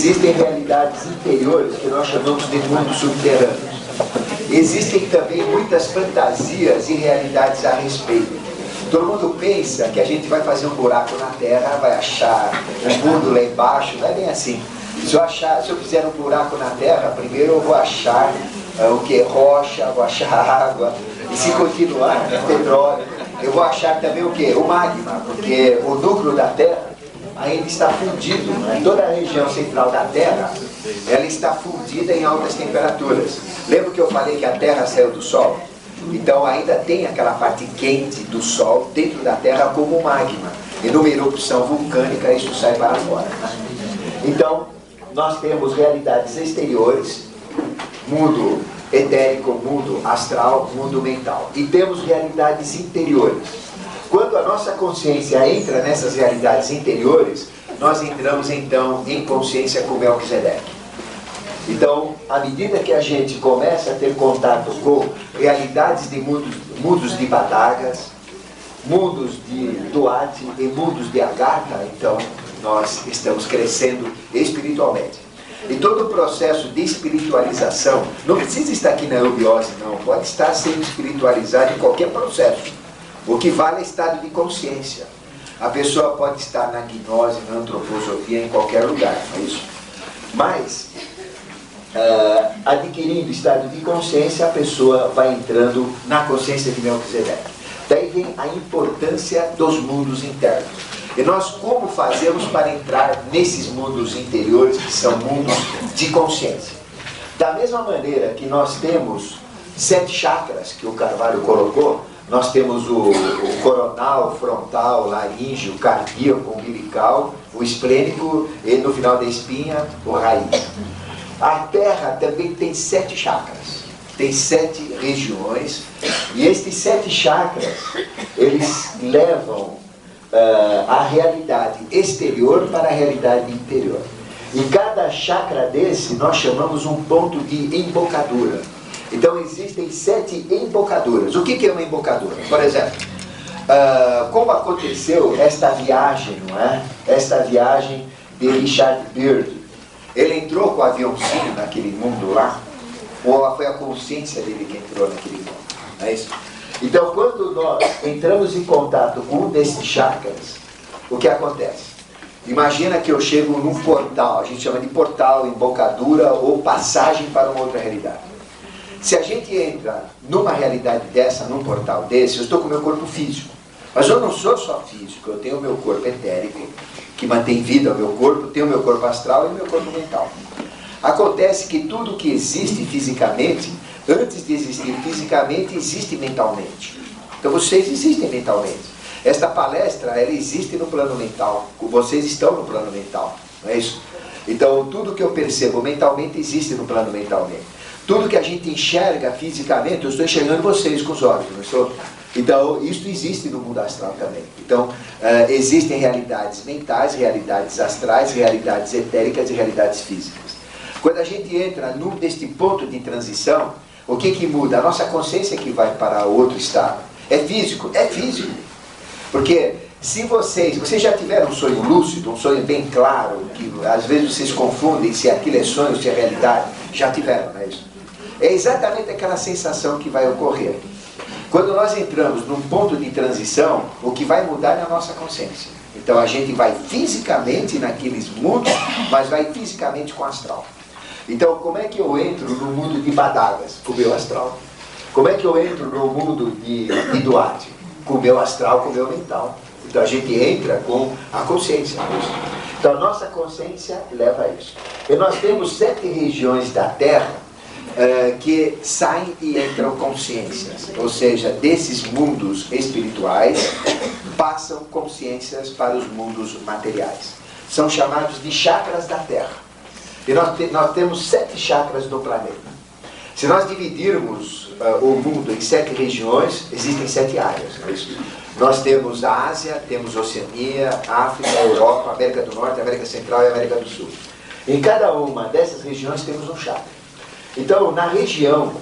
Existem realidades interiores que nós chamamos de mundos subterrâneos. Existem também muitas fantasias e realidades a respeito. Todo mundo pensa que a gente vai fazer um buraco na terra, vai achar um mundo lá embaixo. Não é bem assim. Se eu fizer um buraco na terra, primeiro eu vou achar o que? Rocha, vou achar água. E se continuar, petróleo. Eu vou achar também o que? O magma, porque o núcleo da terra ainda está fundido, né? Toda a região central da Terra, ela está fundida em altas temperaturas. Lembra que eu falei que a Terra saiu do Sol? Então ainda tem aquela parte quente do Sol dentro da Terra como magma. E numa erupção vulcânica isso sai para fora, né? Então nós temos realidades exteriores, mundo etérico, mundo astral, mundo mental. E temos realidades interiores. Quando a nossa consciência entra nessas realidades interiores, nós entramos então em consciência com Melquisedeque. Então, à medida que a gente começa a ter contato com realidades de mundos de Badagas, mundos de Duarte e mundos de Agartha, então nós estamos crescendo espiritualmente. E todo o processo de espiritualização não precisa estar aqui na eubiose, não. Pode estar sendo espiritualizado em qualquer processo. O que vale é estado de consciência. A pessoa pode estar na gnose, na antroposofia, em qualquer lugar, não é isso? Mas, adquirindo estado de consciência, a pessoa vai entrando na consciência de Melquisedeque. Daí vem a importância dos mundos internos. E nós como fazemos para entrar nesses mundos interiores, que são mundos de consciência? Da mesma maneira que nós temos 7 chakras, que o Carvalho colocou, nós temos o coronal, frontal, laríngeo, cardíaco, umbilical, o esplênico e no final da espinha, o raiz. A Terra também tem 7 chakras, tem 7 regiões, e estes 7 chakras, eles levam a realidade exterior para a realidade interior. E cada chakra desse nós chamamos um ponto de embocadura. Então existem 7 embocaduras. O que é uma embocadura? Por exemplo, como aconteceu esta viagem, não é? Esta viagem de Richard Byrd. Ele entrou com o aviãozinho naquele mundo lá, ou foi a consciência dele que entrou naquele mundo? Não é isso? Então quando nós entramos em contato com um desses chakras, o que acontece? Imagina que eu chego num portal, a gente chama de portal, embocadura ou passagem para uma outra realidade. Se a gente entra numa realidade dessa, num portal desse, eu estou com o meu corpo físico. Mas eu não sou só físico, eu tenho o meu corpo etérico, que mantém vida ao meu corpo, tenho o meu corpo astral e o meu corpo mental. Acontece que tudo que existe fisicamente Antes de existir fisicamente, existe mentalmente. Então vocês existem mentalmente. Esta palestra, ela existe no plano mental. Vocês estão no plano mental, não é isso? Então tudo que eu percebo mentalmente existe no plano mentalmente. Tudo que a gente enxerga fisicamente, eu estou enxergando vocês com os olhos, não estou? Então isso existe no mundo astral também. Então existem realidades mentais, realidades astrais, realidades etéricas e realidades físicas. Quando a gente entra neste ponto de transição, o que muda? A nossa consciência que vai para outro estado. É físico? É físico. Porque se vocês já tiveram um sonho lúcido, um sonho bem claro, que às vezes vocês confundem se aquilo é sonho ou se é realidade, já tiveram, não é isso? É exatamente aquela sensação que vai ocorrer. Quando nós entramos num ponto de transição, o que vai mudar é a nossa consciência. Então a gente vai fisicamente naqueles mundos, mas vai fisicamente com o astral. Então como é que eu entro no mundo de Badagas, com o meu astral? Como é que eu entro no mundo de Duarte? Com o meu astral, com o meu mental. Então a gente entra com a consciência. Então a nossa consciência leva a isso. E nós temos 7 regiões da Terra que saem e entram consciências. Ou seja, desses mundos espirituais passam consciências para os mundos materiais. São chamados de chakras da Terra. E nós temos 7 chakras no planeta. Se nós dividirmos o mundo em 7 regiões, existem 7 áreas. Não é isso? Nós temos a Ásia, temos Oceania, África, Europa, América do Norte, América Central e América do Sul. Em cada uma dessas regiões temos um chakra. Então, na região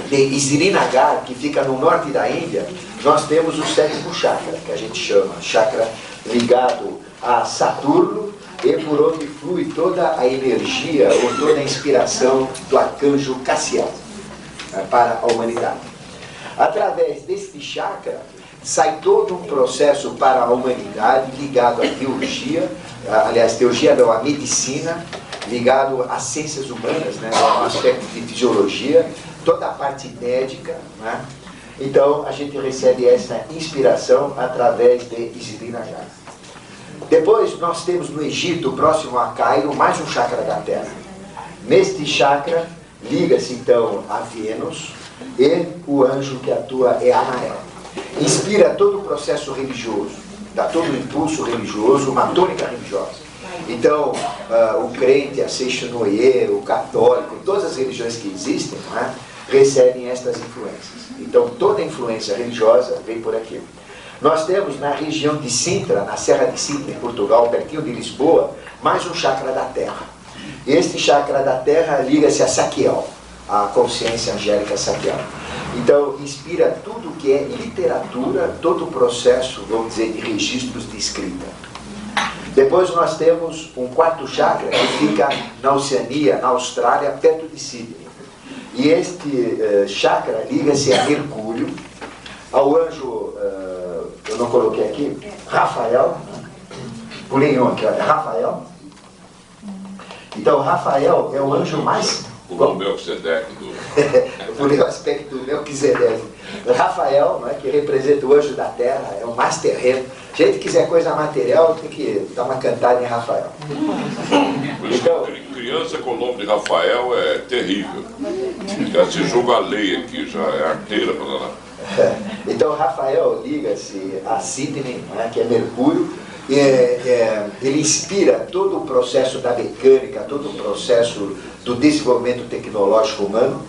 de Srinagar, que fica no norte da Índia, nós temos o 7º chakra, que a gente chama chakra ligado a Saturno, e por onde flui toda a energia ou toda a inspiração do arcanjo Cassiel para a humanidade. Através deste chakra sai todo um processo para a humanidade ligado à teurgia, aliás, teurgia não, à medicina, ligado às ciências humanas, né, ao aspecto de fisiologia, toda a parte médica, né? Então a gente recebe essa inspiração através de Srinagar. Depois nós temos no Egito, próximo a Cairo, mais um chakra da Terra. Neste chakra liga-se então a Vênus e o anjo que atua é Anael. Inspira todo o processo religioso, dá todo o impulso religioso, uma tônica religiosa. Então o crente, a Seixonoye, o católico, todas as religiões que existem, né, recebem estas influências. Então toda a influência religiosa vem por aqui. Nós temos na região de Sintra, na Serra de Sintra, em Portugal, pertinho de Lisboa, mais um chakra da Terra. Este chakra da Terra liga-se a Saquiel, a consciência angélica Saquiel. Então, inspira tudo que é literatura, todo o processo, vamos dizer, de registros de escrita. Depois nós temos um 4º chakra que fica na Oceania, na Austrália, perto de Sydney. E este chakra liga-se a Mercúrio, ao anjo... eu não coloquei aqui, Rafael, pulei um aqui, olha, Rafael. Então, Rafael é o anjo mais... O Melquisedeque do... Pulei o aspecto do Melquisedeque. Rafael, não é, que representa o anjo da terra, é o mais terreno. Se a gente quiser coisa material, tem que dar uma cantada em Rafael. Então, criança com o nome de Rafael é terrível. Já se julga a lei aqui, já é arteira para lá. Então Rafael liga-se a Sydney, né, que é Mercúrio, e ele inspira todo o processo da mecânica, todo o processo do desenvolvimento tecnológico humano,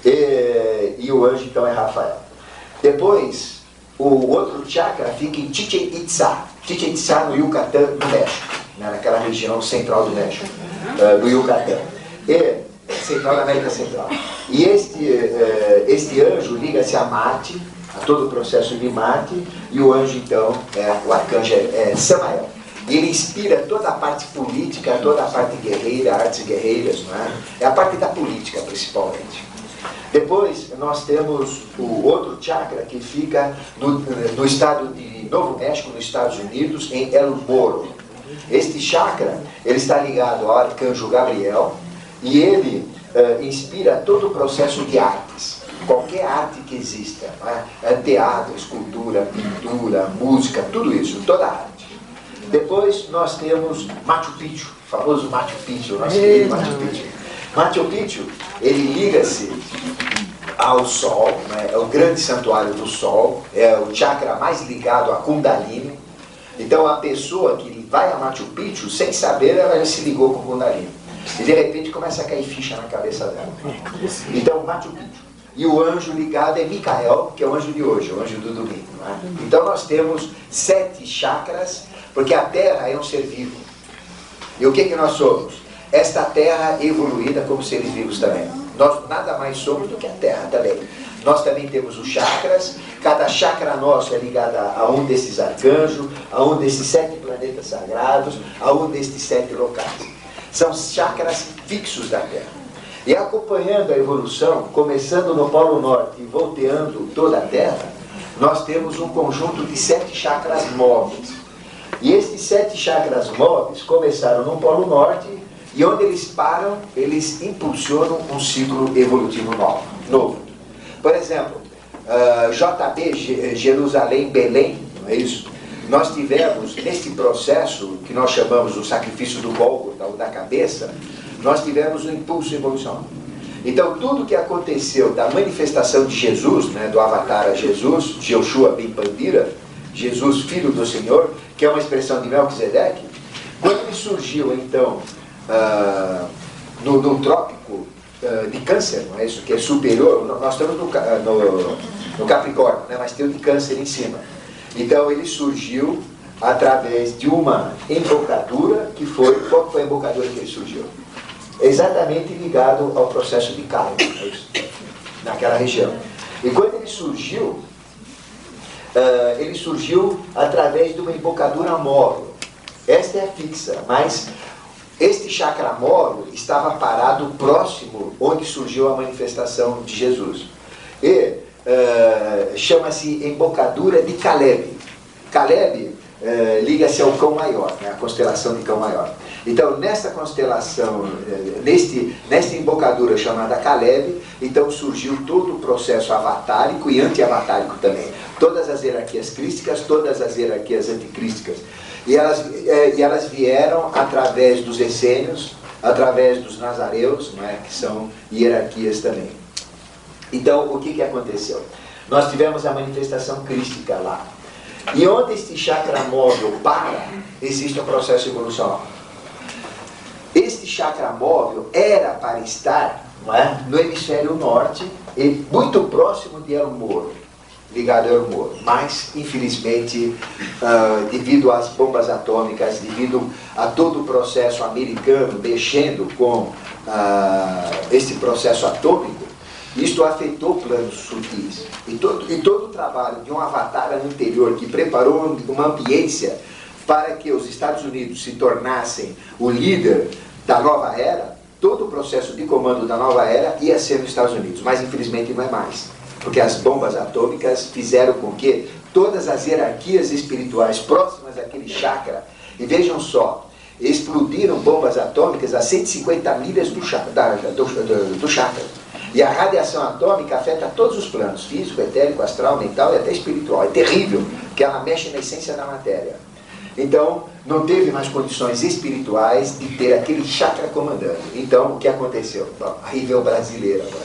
e o anjo então é Rafael. Depois, o outro chakra fica em Chichen Itza, no Yucatán, no México, né, naquela região central do México, do Yucatán. Central da América Central. E este anjo liga-se a Marte, a todo o processo de Marte, e o anjo então, o arcanjo Samael. E ele inspira toda a parte política, toda a parte guerreira, artes guerreiras, não é? É a parte da política principalmente. Depois nós temos o outro chakra que fica no estado de Novo México, nos Estados Unidos, em El Morro. Este chakra, ele está ligado ao arcanjo Gabriel, e ele inspira todo o processo de artes, qualquer arte que exista, teatro, escultura, pintura, música, tudo isso, toda a arte. Depois nós temos Machu Picchu, o famoso Machu Picchu, nosso querido Machu Picchu. Machu Picchu, ele liga-se ao Sol, né? É o grande santuário do Sol, é o chakra mais ligado a Kundalini. Então a pessoa que vai a Machu Picchu, sem saber, ela já se ligou com o Kundalini. E de repente começa a cair ficha na cabeça dela. Então Machu Picchu. E o anjo ligado é Micael, que é o anjo de hoje, o anjo do domingo. Né? Então nós temos 7 chakras, porque a Terra é um ser vivo. E o que nós somos? Esta Terra evoluída como seres vivos também. Nós nada mais somos do que a Terra também. Nós também temos os chakras, cada chakra nosso é ligado a um desses arcanjos, a um desses 7 planetas sagrados, a um desses 7 locais. São chakras fixos da Terra. E acompanhando a evolução, começando no Polo Norte e volteando toda a Terra, nós temos um conjunto de 7 chakras móveis. E esses 7 chakras móveis começaram no Polo Norte, e onde eles param, eles impulsionam um ciclo evolutivo novo. Por exemplo, JB, Jerusalém, Belém, não é isso? Nós tivemos, neste processo, que nós chamamos o sacrifício do Gólgota, ou da cabeça, nós tivemos um impulso evolucional. Então, tudo que aconteceu da manifestação de Jesus, né, do avatar a Jesus, Yoshua Ben Pandira, Jesus, Filho do Senhor, que é uma expressão de Melquisedeque, quando ele surgiu, então, no trópico de Câncer, não é isso? Que é superior, nós estamos no Capricórnio, né, mas tem o de Câncer em cima. Então, ele surgiu através de uma embocadura que foi... Qual foi a embocadura que ele surgiu? Exatamente ligado ao processo de Caio, naquela região. E quando ele surgiu através de uma embocadura móvel. Esta é a fixa, mas este chakra móvel estava parado próximo onde surgiu a manifestação de Jesus. E chama-se embocadura de Caleb. Caleb liga-se ao Cão Maior, né, a constelação de Cão Maior. Então, nessa constelação, nesta embocadura chamada Caleb, então surgiu todo o processo avatárico e anti-avatárico também. Todas as hierarquias crísticas, todas as hierarquias anticrísticas. E elas vieram através dos essênios, através dos nazareus, não é, que são hierarquias também. Então, o que aconteceu? Nós tivemos a manifestação crística lá. E onde este chakra móvel para, existe um processo evolucional. Este chakra móvel era para estar, não é, no hemisfério norte e muito próximo de El Moro, ligado a El Moro. Mas, infelizmente, devido às bombas atômicas, devido a todo o processo americano mexendo com este processo atômico, isto afetou planos sutis. E todo o trabalho de um avatar anterior que preparou uma ambiência para que os Estados Unidos se tornassem o líder da nova era, todo o processo de comando da nova era ia ser nos Estados Unidos, mas infelizmente não é mais. Porque as bombas atômicas fizeram com que todas as hierarquias espirituais próximas àquele chakra, e vejam só, explodiram bombas atômicas a 150 milhas do chakra. E a radiação atômica afeta todos os planos, físico, etérico, astral, mental e até espiritual. É terrível, porque ela mexe na essência da matéria. Então, não teve mais condições espirituais de ter aquele chakra comandando. Então, o que aconteceu? Bom, aí veio o brasileiro agora.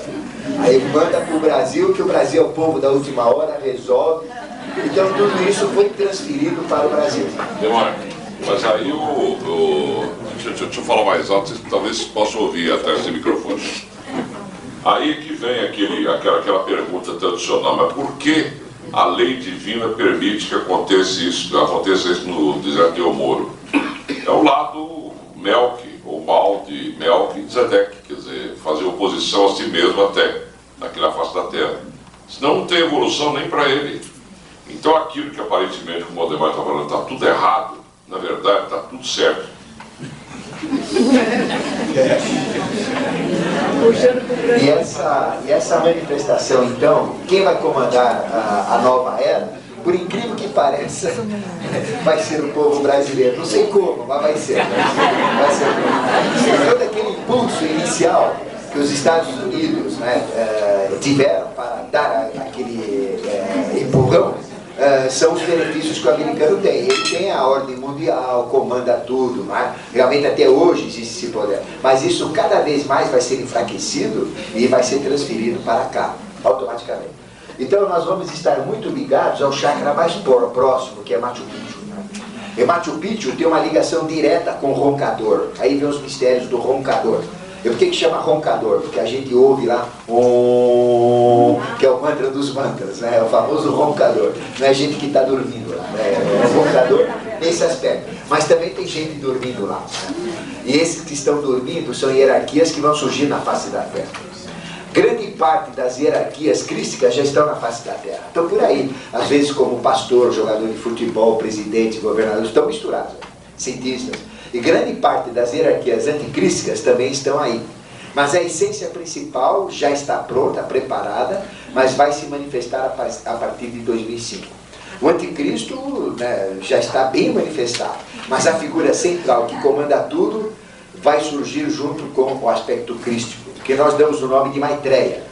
Aí manda para o Brasil, que o Brasil é o povo da última hora, resolve. Então, tudo isso foi transferido para o Brasil. Demora. Mas aí deixa eu falar mais alto, vocês talvez possam ouvir até esse microfone. Aí que vem aquela pergunta tradicional, mas por que a lei divina permite que aconteça isso no deserto de El Moro? É o lado Melqui, ou mal de Melquisedeque, quer dizer, fazer oposição a si mesmo até, naquela face da terra. Senão não tem evolução nem para ele. Então aquilo que aparentemente, como o Ademar está falando, está tudo errado, na verdade está tudo certo. E essa manifestação, então, quem vai comandar a nova era, por incrível que pareça, vai ser o povo brasileiro. Não sei como, mas vai ser. Todo aquele impulso inicial que os Estados Unidos, né, tiveram para dar aquele empurrão, são os benefícios que o americano tem. Ele tem a ordem mundial, comanda tudo, né? Realmente até hoje existe esse poder. Mas isso cada vez mais vai ser enfraquecido e vai ser transferido para cá. automaticamente. Então nós vamos estar muito ligados ao chakra mais próximo, que é Machu Picchu. E Machu Picchu tem uma ligação direta com o roncador. Aí vem os mistérios do roncador. E por que chama roncador? Porque a gente ouve lá, que é o mantra dos mantras, né? É o famoso roncador. Não é gente que está dormindo lá, né? É roncador nesse aspecto. Mas também tem gente dormindo lá. Né? E esses que estão dormindo são hierarquias que vão surgir na face da Terra. Grande parte das hierarquias crísticas já estão na face da Terra. Então por aí, às vezes como pastor, jogador de futebol, presidente, governador, estão misturados, cientistas. E grande parte das hierarquias anticrísticas também estão aí. Mas a essência principal já está pronta, preparada, mas vai se manifestar a partir de 2005. O anticristo, né, já está bem manifestado, mas a figura central que comanda tudo vai surgir junto com o aspecto crístico, que nós damos o nome de Maitreya.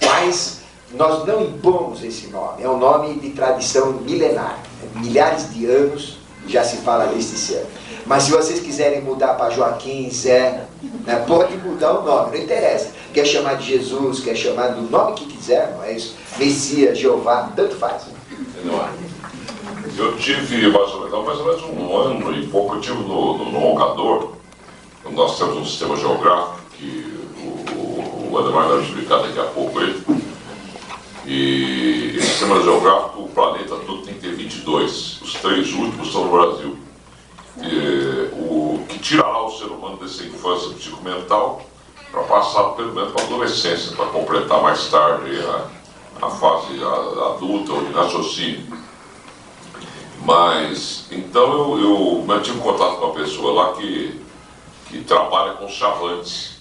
Mas nós não impomos esse nome, é um nome de tradição milenar. Milhares de anos já se fala desse ser. Mas se vocês quiserem mudar para Joaquim, Zé, né, pode mudar o nome, não interessa. Quer chamar de Jesus, quer chamar do nome que quiser, não é isso? Messias, Jeová, tanto faz. Não é? Eu tive mais ou menos um ano e pouco, eu tive no Roncador. Nós temos um sistema geográfico que o Ademar vai explicar daqui a pouco ele. E esse sistema geográfico, o planeta todo tem que ter 22. Os 3 últimos estão no Brasil. O que tira lá o ser humano dessa infância psicomental para passar pelo menos para a adolescência, para completar mais tarde a fase adulta ou de raciocínio. Mas, então eu mantive contato com uma pessoa lá que trabalha com chavantes.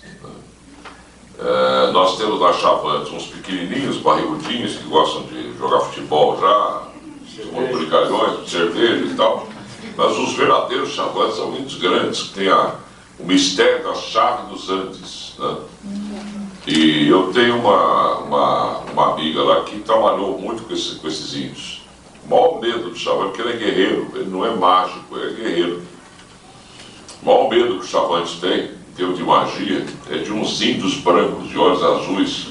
Nós temos lá chavantes, uns pequenininhos, barrigudinhos, que gostam de jogar futebol já, de brincalhões, de cerveja e tal. Mas os verdadeiros chavantes são muito grandes, que tem o mistério da chave dos Andes. Né? E eu tenho uma amiga lá que trabalhou muito com esses índios. O maior medo do chavante, porque ele é guerreiro, ele não é mágico, ele é guerreiro. O maior medo que os chavantes têm, em termos de magia, é de uns índios brancos, de olhos azuis,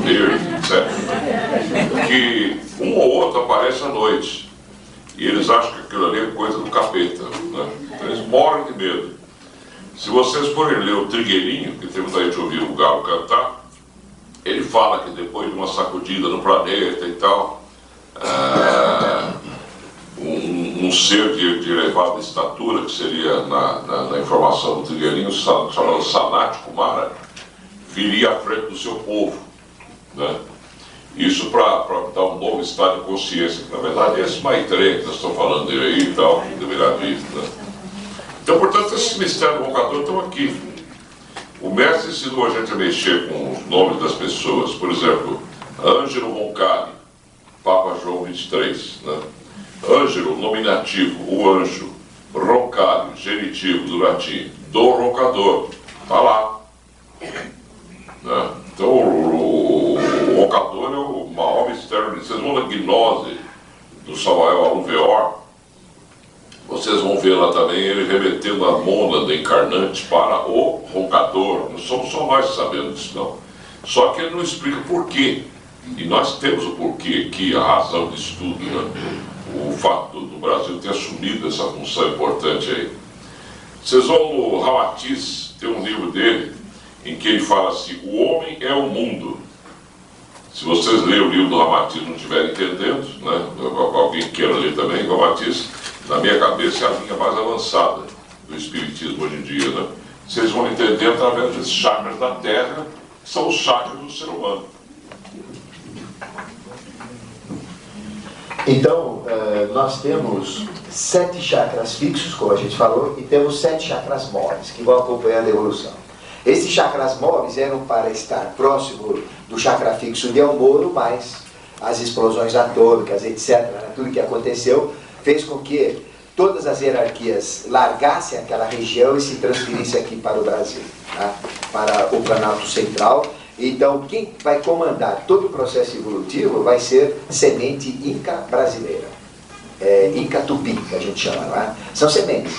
verdes, etc. Que um ou outro aparece à noite. E eles acham que aquilo ali é coisa do capeta. Né? Então eles morrem de medo. Se vocês forem ler o Trigueirinho, que temos aí de ouvir o galo cantar, ele fala que depois de uma sacudida no planeta e tal, um ser de elevada estatura, que seria na informação do Trigueirinho, chamado Sanat Kumara, viria à frente do seu povo. Né? Isso para dar um novo estado de consciência, que na verdade é esse Maitreya que nós estamos falando dele aí e tal, que deveria vir. Né? Então, portanto, esses mistérios do Roncador estão aqui. O mestre ensinou a gente a mexer com os nomes das pessoas. Por exemplo, Ângelo Roncalli, Papa João 23. Né? Ângelo, nominativo, o anjo. Roncalli, genitivo do latim, do roncador. Está lá. Né? Então, o roncador é o maior mistério. Vocês vão na gnose do Samael Alunveor, vocês vão ver lá também ele remetendo a mônada encarnante para o roncador. Não somos só nós que sabemos disso, não. Só que ele não explica por quê. E nós temos o porquê aqui, a razão disso tudo. Né? O fato do Brasil ter assumido essa função importante aí. Vocês vão no Ramatiz, tem um livro dele, em que ele fala assim: o homem é o mundo. Se vocês lerem o livro do Ramatiz e não estiverem entendendo, né, alguém queira ler também, o Ramatiz, na minha cabeça, é a linha mais avançada do espiritismo hoje em dia. Né? Vocês vão entender através desses chakras da Terra, que são os chakras do ser humano. Então, nós temos 7 chakras fixos, como a gente falou, e temos 7 chakras móveis, que vão acompanhando a evolução. Esses chakras móveis eram para estar próximo do chakra fixo de Elmoro, mas as explosões atômicas, etc., né, tudo que aconteceu, fez com que todas as hierarquias largassem aquela região e se transferissem aqui para o Brasil, tá? Para o Planalto Central. Então, quem vai comandar todo o processo evolutivo vai ser semente Inca brasileira. Inca Tupi, que a gente chama, não é? São sementes.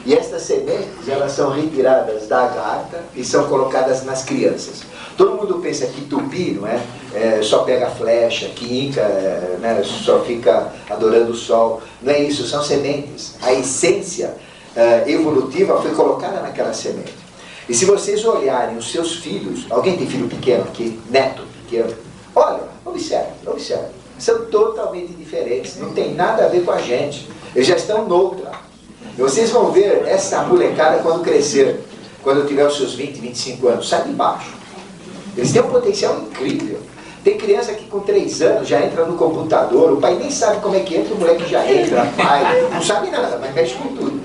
E estas sementes, elas são retiradas da agarta e são colocadas nas crianças. Todo mundo pensa que tupi, não é? Só pega flecha, que inca, né? Só fica adorando o sol. Não é isso, são sementes. A essência evolutiva foi colocada naquela semente. E se vocês olharem os seus filhos, alguém tem filho pequeno aqui? Neto pequeno? Olha, observe. São totalmente diferentes, não tem nada a ver com a gente. Eles já estão noutra. E vocês vão ver essa molecada quando crescer, quando tiver os seus 20, 25 anos, sai de baixo. Eles têm um potencial incrível. Tem criança que com 3 anos já entra no computador, o pai nem sabe como é que entra, o moleque já entra, pai, não sabe nada, mas mexe com tudo.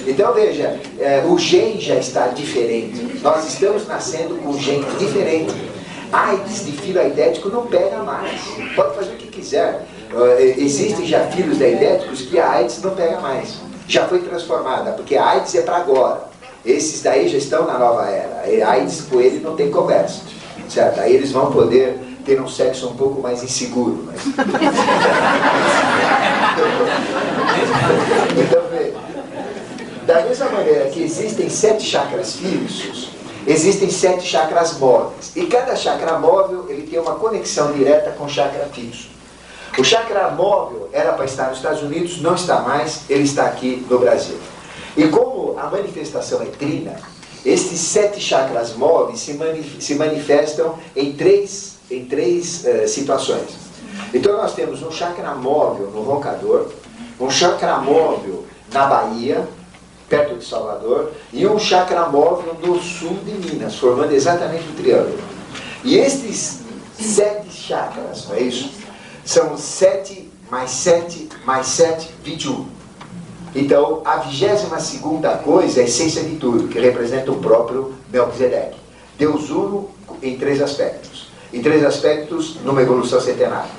Então veja, o gene já está diferente. Nós estamos nascendo com um gene diferente. AIDS de filho aidético não pega mais. Pode fazer o que quiser. Existem já filhos aidéticos que a AIDS não pega mais. Já foi transformada, porque a AIDS é para agora. Esses daí já estão na nova era. A AIDS com ele não tem conversa. Certo? Aí eles vão poder ter um sexo um pouco mais inseguro. Mas... Então, da mesma maneira que existem 7 chakras fixos, existem 7 chakras móveis. E cada chakra móvel ele tem uma conexão direta com o chakra fixo. O chakra móvel era para estar nos Estados Unidos, não está mais, ele está aqui no Brasil. E como a manifestação é trina, estes 7 chakras móveis se manifestam em três situações. Então nós temos um chakra móvel no Roncador, um chakra móvel na Bahia, perto de Salvador, e um chakra móvel no sul de Minas, formando exatamente o triângulo. E estes 7 chakras, não é isso? São 7 mais 7 mais 7, 21. Então, a 22ª coisa é a essência de tudo, que representa o próprio Melquisedeque. Deus uno em 3 aspectos. Em 3 aspectos, numa evolução centenária.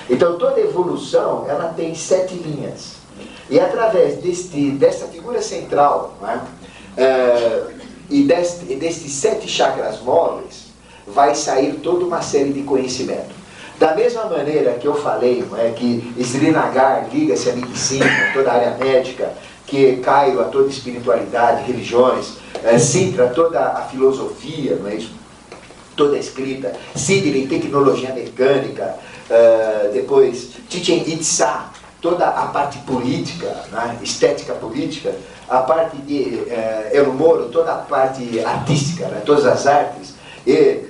Então, toda evolução, ela tem 7 linhas. E através desta figura central, não é? E destes 7 chakras móveis, vai sair toda uma série de conhecimento. Da mesma maneira que eu falei, não é, que Srinagar liga-se à medicina, toda a área médica, que Cairo a toda espiritualidade, religiões, Sintra toda a filosofia, não é isso? Toda a escrita, Sydney tecnologia mecânica, depois Chichen Itza, toda a parte política, né, estética política, a parte de El Moro, toda a parte artística, né, todas as artes, e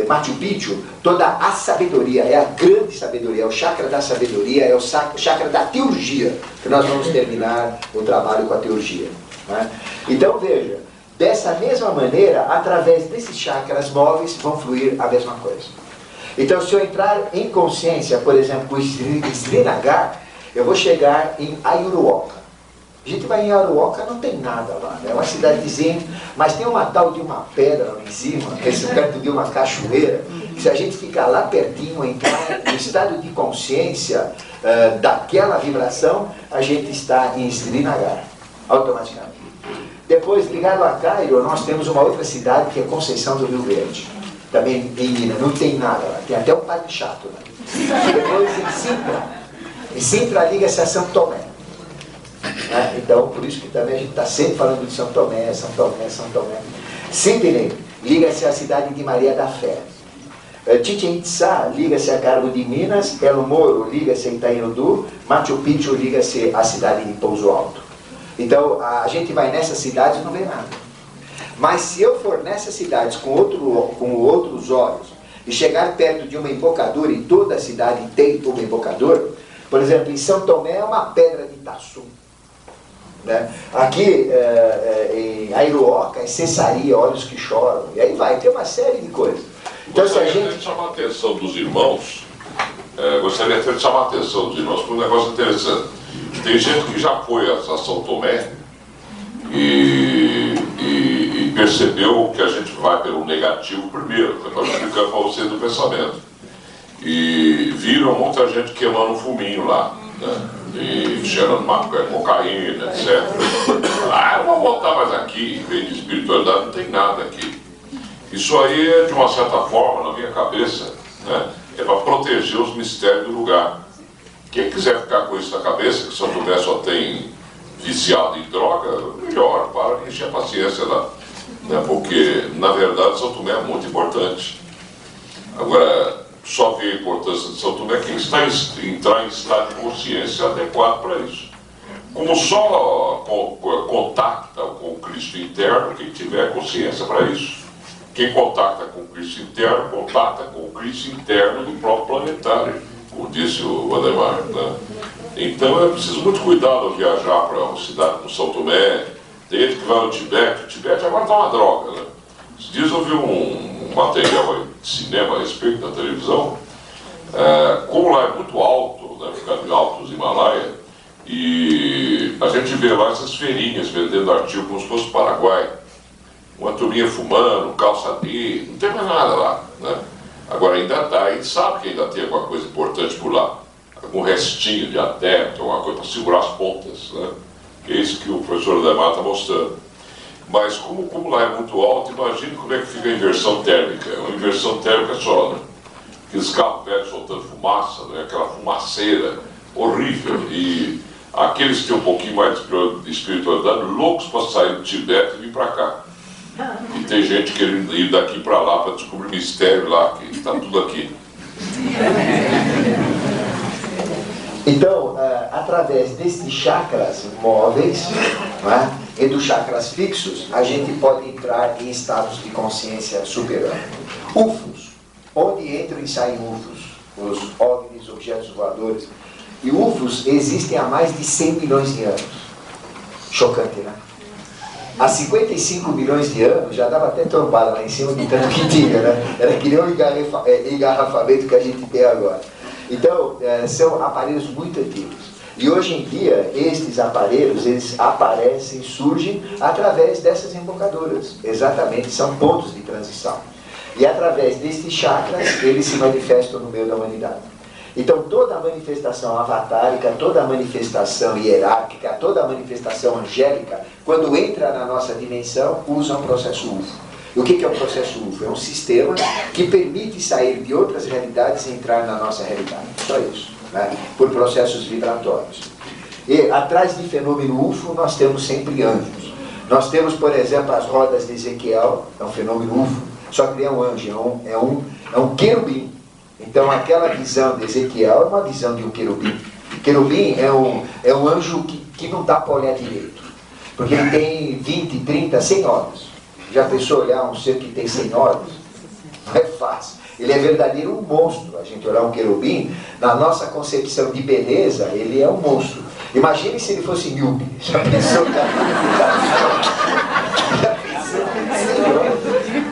Machu Picchu, toda a sabedoria, é a grande sabedoria, é o chakra da sabedoria, é o chakra da teurgia, que nós vamos terminar o trabalho com a teurgia. Né? Então veja, dessa mesma maneira, através desses chakras móveis, vão fluir a mesma coisa. Então se eu entrar em consciência, por exemplo, com Srinagar, eu vou chegar em Ayuruoca. A gente vai em Aruoca, não tem nada lá, é uma cidadezinha, mas tem uma tal de uma pedra lá em cima, perto de uma cachoeira, que se a gente ficar lá pertinho, entrar no estado de consciência daquela vibração, a gente está em Srinagar, automaticamente. Depois, ligado a Cairo, nós temos uma outra cidade que é Conceição do Rio Verde, também em Minas, não tem nada lá, tem até um padre chato lá. Depois em Sintra liga-se a São Tomé. Então, por isso que também a gente está sempre falando de São Tomé, São Tomé, São Tomé. Sydney liga-se à cidade de Maria da Fé. Chichen Itza liga-se a Cargo de Minas, El Moro liga-se a Itainudú, Machu Picchu liga-se à cidade de Pouso Alto. Então, a gente vai nessas cidades e não vê nada. Mas se eu for nessas cidades com outros olhos e chegar perto de uma embocadura, e toda a cidade tem uma embocadura, por exemplo, em São Tomé é uma pedra de Itaçu. Né? Aqui em Ayuruoca é Cessaria, Olhos que Choram, e aí vai, tem uma série de coisas. Então, se a gente chamar a atenção dos irmãos, gostaria até de chamar a atenção dos irmãos para um negócio interessante. Tem gente que já foi a São Tomé e percebeu que a gente vai pelo negativo primeiro, que eu estou explicando para você do pensamento. E viram muita gente queimando fuminho lá, né? E cheirando cocaína, etc. Eu vou voltar mais aqui, em vez de espiritualidade, não tem nada aqui. Isso aí é, de uma certa forma, na minha cabeça, né, é para proteger os mistérios do lugar. Quem quiser ficar com isso na cabeça, que São Tomé só tem viciado em droga, melhor, para encher a paciência lá. né? Porque, na verdade, São Tomé é muito importante. Agora, só vê a importância de São Tomé quem entrar em estado de consciência adequado para isso. Como só contacta com o Cristo interno quem tiver consciência para isso. Quem contacta com o Cristo interno, contacta com o Cristo interno do próprio planetário, como disse o Ademar, né? Então é preciso muito cuidado ao viajar para uma cidade como São Tomé. Tem gente que vai ao Tibete. O Tibete agora está uma droga, né? Esses dias eu vi um material de cinema a respeito da televisão. Como lá é muito alto, né? Fica de alto os Himalaia, e a gente vê lá essas feirinhas vendendo artigo como se fosse Paraguai. Uma turminha fumando, calça D, não tem mais nada lá, né? Agora ainda dá, a gente sabe que ainda tem alguma coisa importante por lá. Algum restinho de adepto, alguma coisa para segurar as pontas, né? Que é isso que o professor Ademar está mostrando. Mas como lá é muito alto, imagine como é que fica a inversão térmica. É uma inversão térmica só, né? Aqueles carros velhos soltando fumaça, né? Aquela fumaceira horrível. E aqueles que têm um pouquinho mais de espiritualidade, loucos para sair do Tibete e vir para cá. E tem gente querendo ir daqui para lá para descobrir mistério lá, que está tudo aqui. Então, através destes chakras móveis, né, e dos chakras fixos, a gente pode entrar em estados de consciência superior. UFOs, onde entram e saem UFOs, os OVNIs, objetos voadores. E UFOs existem há mais de 100 milhões de anos. Chocante, né? Há 55 milhões de anos já dava até trombada lá em cima do tanto que tinha, né? Era que nem o engarrafamento que a gente tem agora. Então, são aparelhos muito antigos. E hoje em dia, estes aparelhos, eles aparecem, surgem através dessas embocaduras. Exatamente, são pontos de transição. E através destes chakras, eles se manifestam no meio da humanidade. Então, toda a manifestação avatárica, toda a manifestação hierárquica, toda a manifestação angélica, quando entra na nossa dimensão, usa um processo UFO. E o que é um processo UFO? É um sistema que permite sair de outras realidades e entrar na nossa realidade. Só isso, né? Por processos vibratórios. E atrás de fenômeno UFO, nós temos sempre anjos. Nós temos, por exemplo, as rodas de Ezequiel, é um fenômeno UFO, só que ele é um anjo, é um querubim. Então aquela visão de Ezequiel é uma visão de um querubim. Querubim é um anjo que não dá para olhar direito, porque ele tem 20, 30, 100 olhos. Já pensou olhar um ser que tem 100 olhos? Não é fácil. Ele é verdadeiro um monstro. A gente olhar um querubim, na nossa concepção de beleza, ele é um monstro. Imagine se ele fosse míope. Já pensou? Já pensou?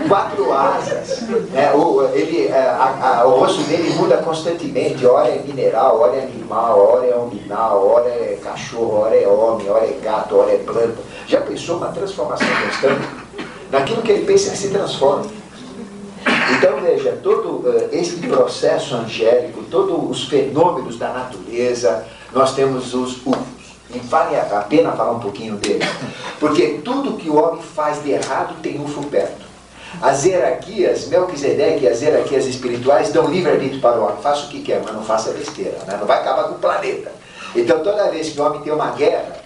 4 asas, né? O rosto dele muda constantemente, hora é mineral, hora é animal, hora é hominal, hora é cachorro, hora é homem, hora é gato, hora é planta. Já pensou uma transformação constante? Naquilo que ele pensa, ele se transforma. Então veja, todo esse processo angélico, todos os fenômenos da natureza, nós temos os UFOs. E vale a pena falar um pouquinho deles, porque tudo que o homem faz de errado tem UFO perto. As hierarquias, Melquisedeque e as hierarquias espirituais dão livre-arbítrio para o homem. Faça o que quer, mas não faça besteira, né? Não vai acabar com o planeta. Então toda vez que o homem tem uma guerra,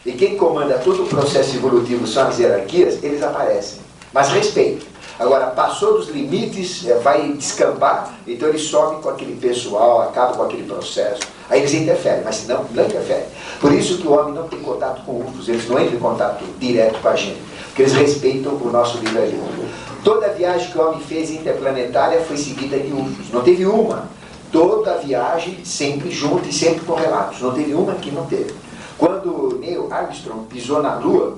e quem comanda todo o processo evolutivo são as hierarquias, eles aparecem. Mas respeito. Agora, passou dos limites, vai descambar, então eles sobem com aquele pessoal, acabam com aquele processo. Aí eles interferem, mas senão não interferem. Por isso que o homem não tem contato com UFOs, eles não entram em contato direto com a gente, porque eles respeitam o nosso livre-arbítrio. Toda viagem que o homem fez interplanetária foi seguida de UFOs, não teve uma. Toda viagem sempre junto e sempre com relatos, não teve uma que não teve. Quando Neil Armstrong pisou na Lua,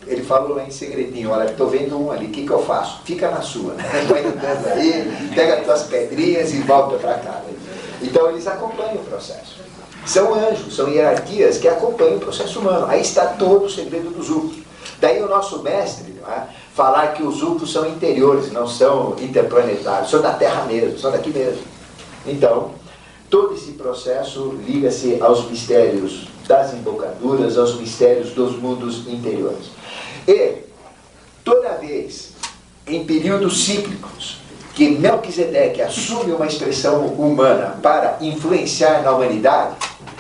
ele falou lá em segredinho, olha, estou vendo um ali, o que eu faço? Fica na sua, vai andando aí, pega as tuas pedrinhas e volta para cá. Então eles acompanham o processo. São anjos, são hierarquias que acompanham o processo humano. Aí está todo o segredo dos UFOs. Daí o nosso mestre, não é, falar que os UFOs são interiores, não são interplanetários, são da Terra mesmo, são daqui mesmo. Então, todo esse processo liga-se aos mistérios das embocaduras, aos mistérios dos mundos interiores. E, toda vez, em períodos cíclicos, que Melquisedeque assume uma expressão humana para influenciar na humanidade,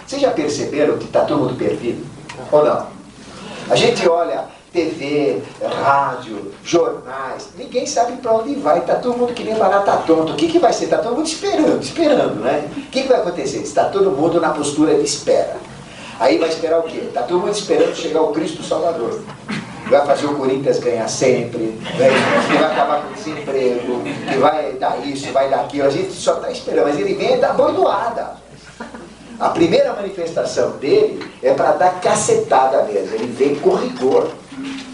vocês já perceberam que está todo mundo perdido? Ou não? A gente olha TV, rádio, jornais, ninguém sabe para onde vai, está todo mundo que nem barata tonto. O que vai ser? Está todo mundo esperando, né? O que vai acontecer? Está todo mundo na postura de espera. Aí vai esperar o quê? Está todo mundo esperando chegar o Cristo Salvador. Vai fazer o Corinthians ganhar sempre, que vai acabar com o desemprego, que vai dar isso, vai dar aquilo. A gente só está esperando, mas ele vem da bordoada. A primeira manifestação dele é para dar cacetada mesmo, ele vem com rigor.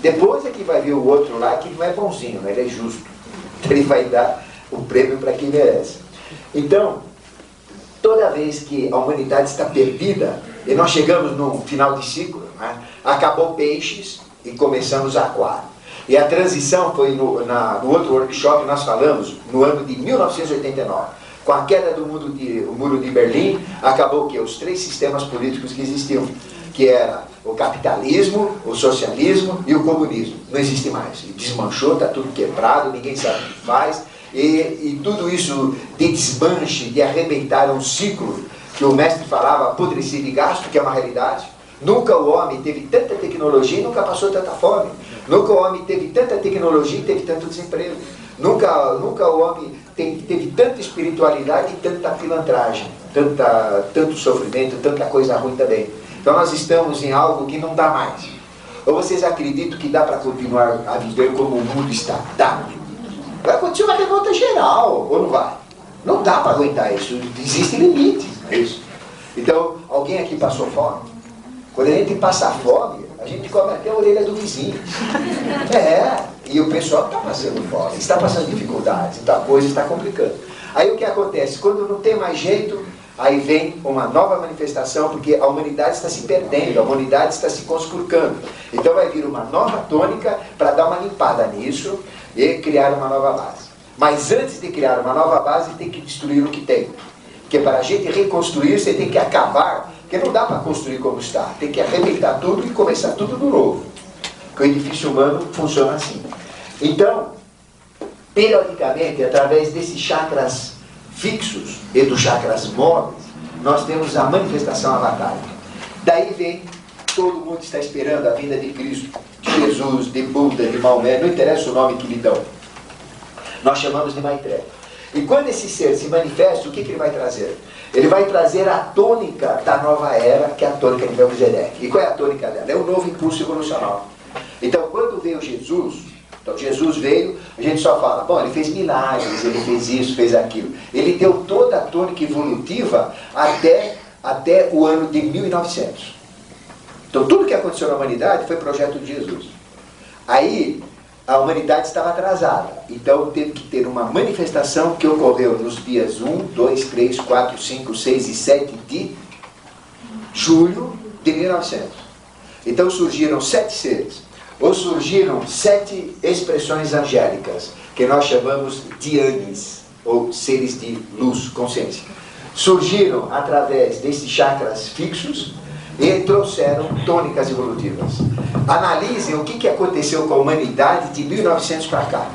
Depois é que vai ver o outro lá que não é bonzinho, ele é justo. Ele vai dar o prêmio para quem merece. Então, toda vez que a humanidade está perdida, e nós chegamos no final de ciclo, né? Acabou peixes e começamos aquário. E a transição foi no outro workshop, nós falamos, no ano de 1989. Com a queda do muro de Berlim, acabou o quê? Os 3 sistemas políticos que existiam, que era o capitalismo, o socialismo e o comunismo. Não existe mais. Desmanchou, está tudo quebrado, ninguém sabe o que faz. E tudo isso de desmanche, de arrebentar um ciclo, que o mestre falava, apodrecer de gasto, que é uma realidade. Nunca o homem teve tanta tecnologia e nunca passou tanta fome. Nunca o homem teve tanta tecnologia e teve tanto desemprego. Nunca o homem teve tanta espiritualidade e tanta pilantragem, tanto sofrimento, tanta coisa ruim também. Então nós estamos em algo que não dá mais. Ou vocês acreditam que dá para continuar a viver como o mundo está? Dá. Vai acontecer uma revolta geral, ou não vai? Não dá para aguentar isso, existe limite, é isso. Então, alguém aqui passou fome? Quando a gente passa fome, a gente come até a orelha do vizinho. E o pessoal está passando fome, está passando dificuldades, então a coisa está complicando. Aí o que acontece? Quando não tem mais jeito, aí vem uma nova manifestação, porque a humanidade está se perdendo, a humanidade está se conspurcando. Então vai vir uma nova tônica para dar uma limpada nisso e criar uma nova base. Mas antes de criar uma nova base, tem que destruir o que tem. Porque para a gente reconstruir, você tem que acabar, porque não dá para construir como está. Tem que arrebentar tudo e começar tudo do novo. Porque o edifício humano funciona assim. Então, periodicamente, através desses chakras fixos e dos chakras móveis, nós temos a manifestação avatárica. Daí vem, todo mundo está esperando a vinda de Cristo, de Jesus, de Buda, de Maomé, não interessa o nome que lhe dão. Nós chamamos de Maitreya. E quando esse ser se manifesta, o que ele vai trazer? Ele vai trazer a tônica da nova era, que é a tônica de Melquisedeque. E qual é a tônica dela? É o novo impulso evolucional. Então, quando veio Jesus, então Jesus veio, a gente só fala, bom, ele fez milagres, ele fez isso, fez aquilo. Ele deu toda a tônica evolutiva até o ano de 1900. Então, tudo que aconteceu na humanidade foi projeto de Jesus. Aí, a humanidade estava atrasada. Então, teve que ter uma manifestação que ocorreu nos dias 1, 2, 3, 4, 5, 6 e 7 de julho de 1900. Então, surgiram 7 seres. Ou surgiram 7 expressões angélicas, que nós chamamos de anis, ou seres de luz, consciência. Surgiram através desses chakras fixos e trouxeram tônicas evolutivas. Analisem o que aconteceu com a humanidade de 1900 para cá.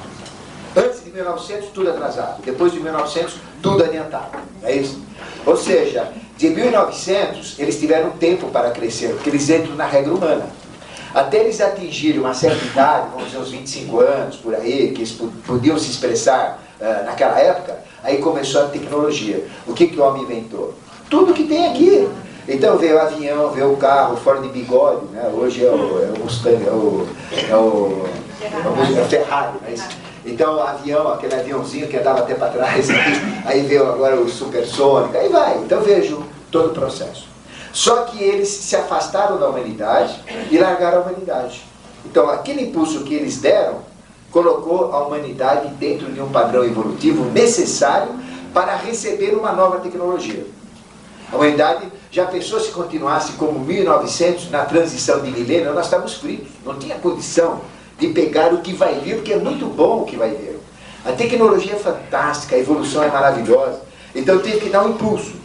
Antes de 1900, tudo atrasado. Depois de 1900, tudo adiantado. É isso? Ou seja, de 1900, eles tiveram tempo para crescer, porque eles entram na regra humana. Até eles atingirem uma certa idade, vamos dizer uns 25 anos, por aí, que eles podiam se expressar naquela época, aí começou a tecnologia. O que o homem inventou? Tudo que tem aqui. Então veio o avião, veio o carro, fora de bigode, né? Hoje é o Mustang, é o Ferrari. Mas, então o avião, aquele aviãozinho que andava até para trás, aí veio agora o supersônico, aí vai. Então vejo todo o processo. Só que eles se afastaram da humanidade e largaram a humanidade. Então aquele impulso que eles deram colocou a humanidade dentro de um padrão evolutivo necessário para receber uma nova tecnologia. A humanidade já pensou se continuasse como 1900 na transição de milênio, nós estávamos fritos, não tinha condição de pegar o que vai vir, porque é muito bom o que vai vir. A tecnologia é fantástica, a evolução é maravilhosa, então teve que dar um impulso.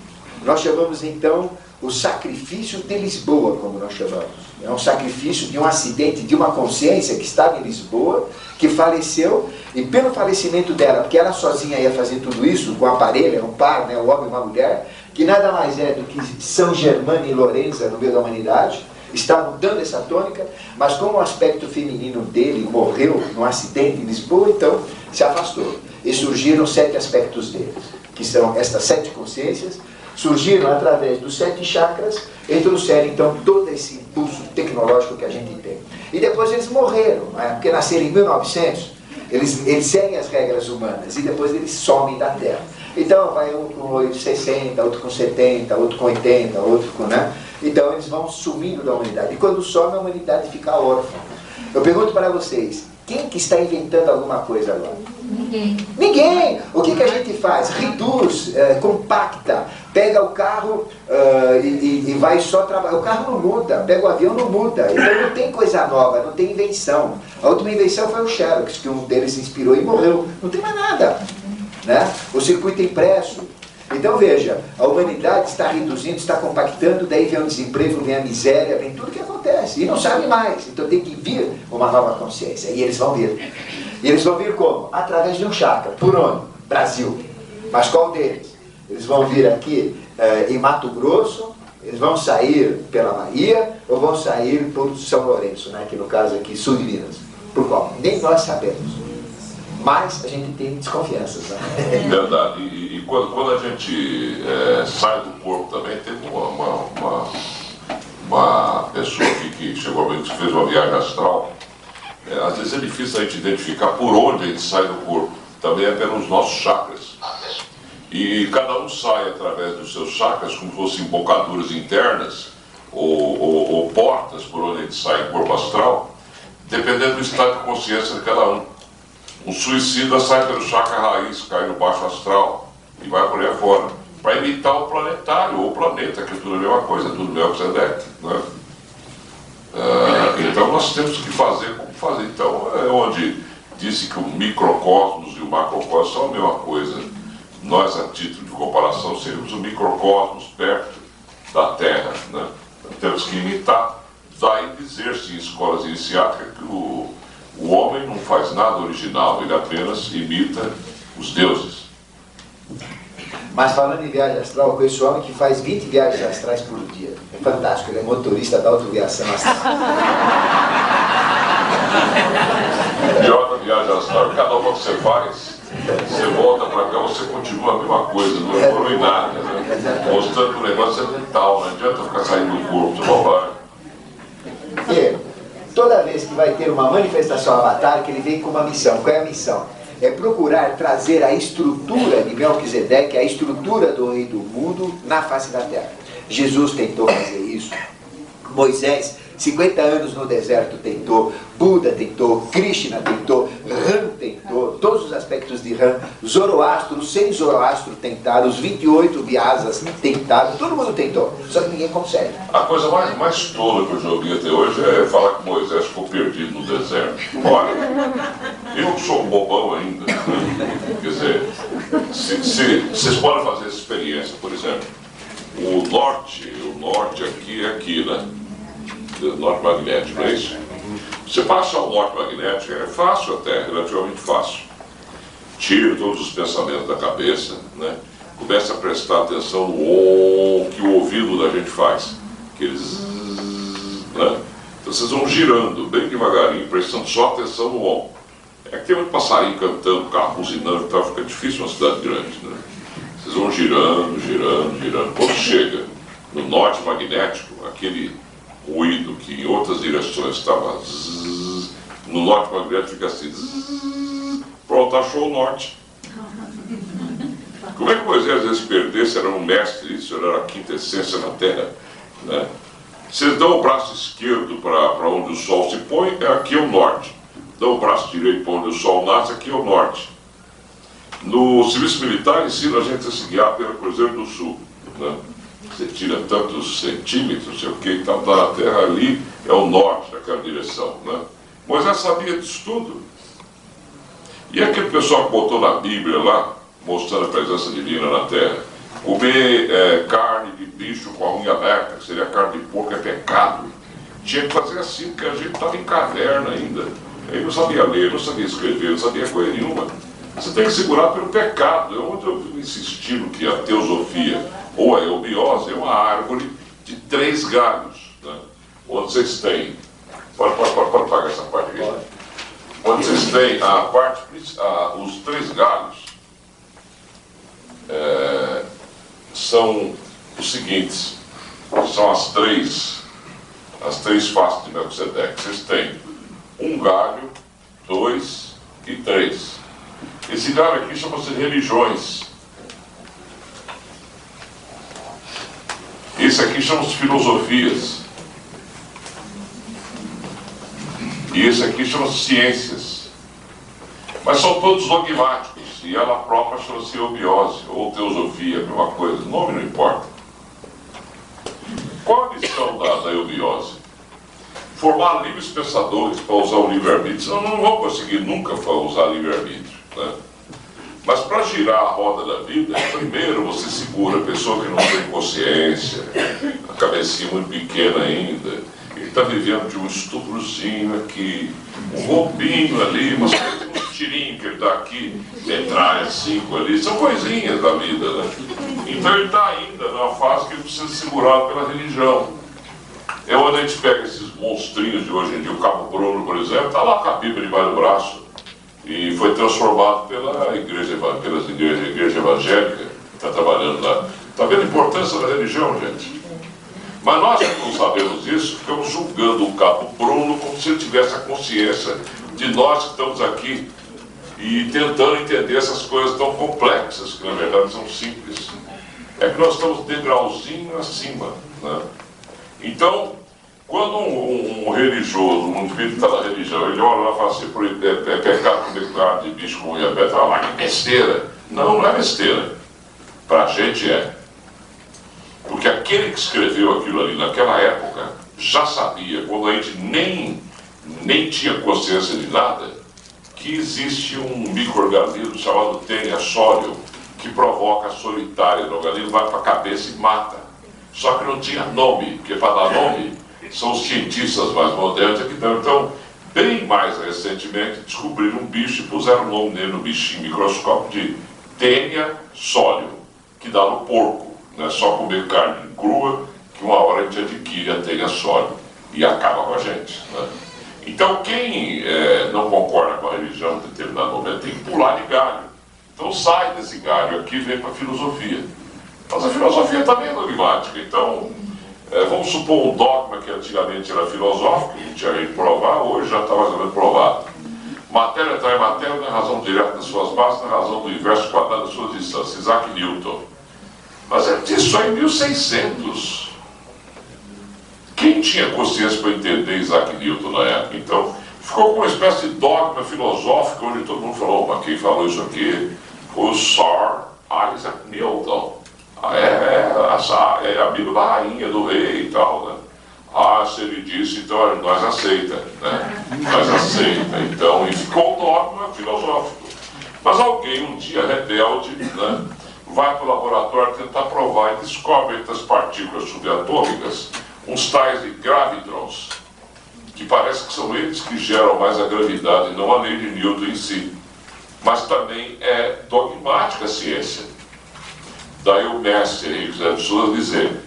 Nós chamamos então o sacrifício de Lisboa, como nós chamamos. É um sacrifício de um acidente de uma consciência que estava em Lisboa, que faleceu, e pelo falecimento dela, porque ela sozinha ia fazer tudo isso, com um aparelho, um par, né, um homem e uma mulher, que nada mais é do que São Germano e Lorenza no meio da humanidade, está mudando essa tônica, mas como o aspecto feminino dele morreu num acidente em Lisboa, então se afastou. E surgiram 7 aspectos dele, que são estas 7 consciências, surgiram através dos 7 chakras e trouxeram então todo esse impulso tecnológico que a gente tem. E depois eles morreram, né? Porque nasceram em 1900, eles seguem as regras humanas e depois eles somem da Terra. Então vai um com 60, outro com 70, outro com 80, outro com... né? Então eles vão sumindo da humanidade. E quando some, a humanidade fica órfã. Eu pergunto para vocês, quem que está inventando alguma coisa agora? Ninguém. Ninguém! O que a gente faz? Reduz, compacta, pega o carro e vai só trabalhar. O carro não muda, pega o avião, não muda. Então não tem coisa nova, não tem invenção. A última invenção foi o Xerox, que um deles se inspirou e morreu. Não tem mais nada. Né? O circuito impresso. Então veja, a humanidade está reduzindo, está compactando, daí vem o desemprego, vem a miséria, vem tudo que acontece. E não sabe mais. Então tem que vir uma nova consciência. E eles vão vir. E eles vão vir como? Através de um chakra. Por onde? Brasil. Mas qual deles? Eles vão vir aqui em Mato Grosso, eles vão sair pela Bahia ou vão sair por São Lourenço, né? Que no caso aqui, sul de Minas. Por qual? Nem nós sabemos. Mas a gente tem desconfianças. Né? Verdade. E quando a gente sai do corpo também, teve uma pessoa aqui que chegou a mim, que fez uma viagem astral. Às vezes é difícil a gente identificar por onde a gente sai do corpo. Também é pelos nossos chakras. E cada um sai através dos seus chakras, como se fossem embocaduras internas ou portas por onde a gente sai do corpo astral, dependendo do estado de consciência de cada um. Um suicida sai pelo chakra raiz, cai no baixo astral e vai por aí afora, para imitar o planetário ou o planeta, que é tudo a mesma coisa, tudo Melquisedeque, né? Então nós temos que fazer como fazer. Então é onde disse que o microcosmos e o macrocosmos são a mesma coisa. Nós, a título de comparação, seríamos o microcosmos perto da Terra, né? Temos que imitar. Daí dizer-se em escolas iniciáticas que o homem não faz nada original, ele apenas imita os deuses. Mas falando em viagem astral, eu conheço um homem que faz 20 viagens astrais por dia. É fantástico, ele é motorista da autoviação astral. O pior da viagem astral, cada uma que você faz, você volta para cá, você continua a mesma coisa, não evolui nada, né? Mostrando que o negócio é mental, não adianta ficar saindo do corpo, você não vai. Toda vez que vai ter uma manifestação avatar, que ele vem com uma missão. Qual é a missão? É procurar trazer a estrutura de Melquisedeque, a estrutura do rei do mundo, na face da terra. Jesus tentou fazer isso. Moisés, 50 anos no deserto, tentou. Buda tentou. Krishna tentou. Ram tentou. Todos os aspectos de Ram. Zoroastro, sem Zoroastro tentaram. Os 28 Vyasas tentaram. Todo mundo tentou. Só que ninguém consegue. A coisa mais tola que eu já ouvi até hoje é falar que Moisés ficou perdido no deserto. Olha, eu sou um bobão ainda. Né? Quer dizer, vocês podem fazer essa experiência, por exemplo. O norte aqui é aqui, né? Norte magnético, não é isso? Você passa o norte magnético, é fácil até, relativamente fácil. Tira todos os pensamentos da cabeça, né? Começa a prestar atenção no que o ouvido da gente faz. Aqueles, né? Então vocês vão girando bem devagarinho, prestando só atenção no on. É que tem muito passarinho cantando, carro buzinando e tal, fica difícil uma cidade grande, né? Vocês vão girando, girando, girando. Quando chega no norte magnético, aquele ruído que em outras direções estava zzz, no norte magnético fica assim zzz, pronto, achou o norte. Como é que Moisés às vezes perdesse, era um mestre, isso era a quinta essência na terra, né? Vocês dão o braço esquerdo para onde o sol se põe, aqui é o norte. Dão o braço direito para onde o sol nasce, aqui é o norte. No serviço militar ensina a gente a se guiar pelo Cruzeiro do Sul, né? Você tira tantos centímetros, não sei o que, e tal, na terra ali é o norte daquela direção, né? Moisés sabia disso tudo. E aquele pessoal que botou na Bíblia lá, mostrando a presença divina na terra, comer carne de bicho com a unha aberta, que seria carne de porco, é pecado. Tinha que fazer assim, porque a gente estava em caverna ainda. Ele não sabia ler, não sabia escrever, não sabia coisa nenhuma. Você tem que segurar pelo pecado. É onde eu vivo insistindo que a teosofia ou a eubiose é uma árvore de 3 galhos, né? onde vocês têm, pode pagar essa parte aqui, onde vocês têm a parte, os 3 galhos, são os seguintes, são as três faces de Melquisedeque. Vocês têm 1 galho, 2 e 3. Esse galho aqui chama-se religiões. Esse aqui chama-se filosofias. E esse aqui chama-se ciências. Mas são todos dogmáticos. E ela própria chama-se eubiose, ou teosofia, a mesma coisa. O nome não importa. Qual a missão da eubiose? Formar livres pensadores para usar o livre-arbítrio. Senão não vão conseguir nunca usar livre-arbítrio, né? Mas para girar a roda da vida, primeiro você segura a pessoa que não tem consciência, a cabecinha muito pequena ainda, ele está vivendo de um estuprozinho aqui, um roupinho ali, uns tirinhos que ele dá aqui, metralha 5 ali, são coisinhas da vida, né? Então ele está ainda numa fase que ele precisa ser segurado pela religião. É onde a gente pega esses monstrinhos de hoje em dia, o Cabo Bruno, por exemplo, está lá com a Bíblia debaixo do braço, e foi transformado pelas igrejas evangélicas, que está trabalhando lá. Está vendo a importância da religião, gente? Mas nós que não sabemos isso, ficamos julgando o Cabo Bruno como se ele tivesse a consciência de nós que estamos aqui e tentando entender essas coisas tão complexas, que na verdade são simples. É que nós estamos degrauzinho acima, né? Então, quando um religioso, um indivíduo que está na religião, ele olha lá e fala assim, é pecado comer carne de bicho com unha aberta, fala, que besteira. Não, não é besteira. Para a gente é. Porque aquele que escreveu aquilo ali naquela época já sabia, quando a gente nem tinha consciência de nada, que existe um micro-organismo chamado tênia sólium, que provoca a solitária no organismo, vai para a cabeça e mata. Só que não tinha nome, porque para dar nome são os cientistas mais modernos que dão. Então, bem mais recentemente, descobriram um bicho e puseram o nome nele no bichinho microscópio de tênia sólium, que dá no porco. Não é só comer carne crua que uma hora a gente adquire a tênia sólium e acaba com a gente, né? Então, quem não concorda com a religião em determinado momento tem que pular de galho. Então, sai desse galho aqui e vem para a filosofia. Mas a filosofia também é dogmática. Então, vamos supor um dogma que antigamente era filosófico, não tinha jeito de provar, hoje já está mais ou menos provado. Matéria atrai matéria na razão direta das suas bases, na razão do inverso quadrado das suas distâncias. Isaac Newton. Mas ele disse só em 1600. Quem tinha consciência para entender Isaac Newton na época? Então, ficou com uma espécie de dogma filosófico, onde todo mundo falou, mas quem falou isso aqui foi o Sir Isaac Newton. É amigo da rainha, do rei e tal, né? Se ele disse, então nós aceita, né? Nós aceita, então, e ficou um dogma filosófico. Mas alguém, um dia rebelde, né, vai para o laboratório tentar provar e descobre entre as partículas subatômicas uns tais de gravitrons, que parece que são eles que geram mais a gravidade, não a lei de Newton em si. Mas também é dogmática a ciência. Daí o mestre Henrique José de Souza dizer,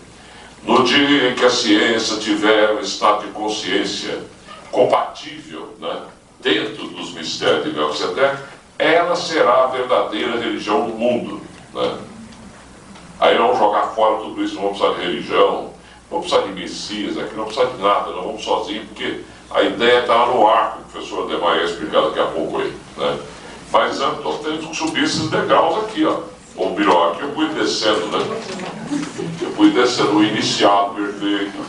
no dia em que a ciência tiver um estado de consciência compatível, né, dentro dos mistérios de Melquisedeque, ela será a verdadeira religião do mundo, né? Aí não vamos jogar fora tudo isso, não vamos precisar de religião, não vamos precisar de Messias, aqui não precisa de nada, não vamos sozinhos, porque a ideia está no ar, que o professor Ademar ia explicar daqui a pouco aí, né? Mas nós temos que subir esses degraus aqui, ó. O biró aqui eu fui descendo, né? Eu fui descendo o iniciado perfeito,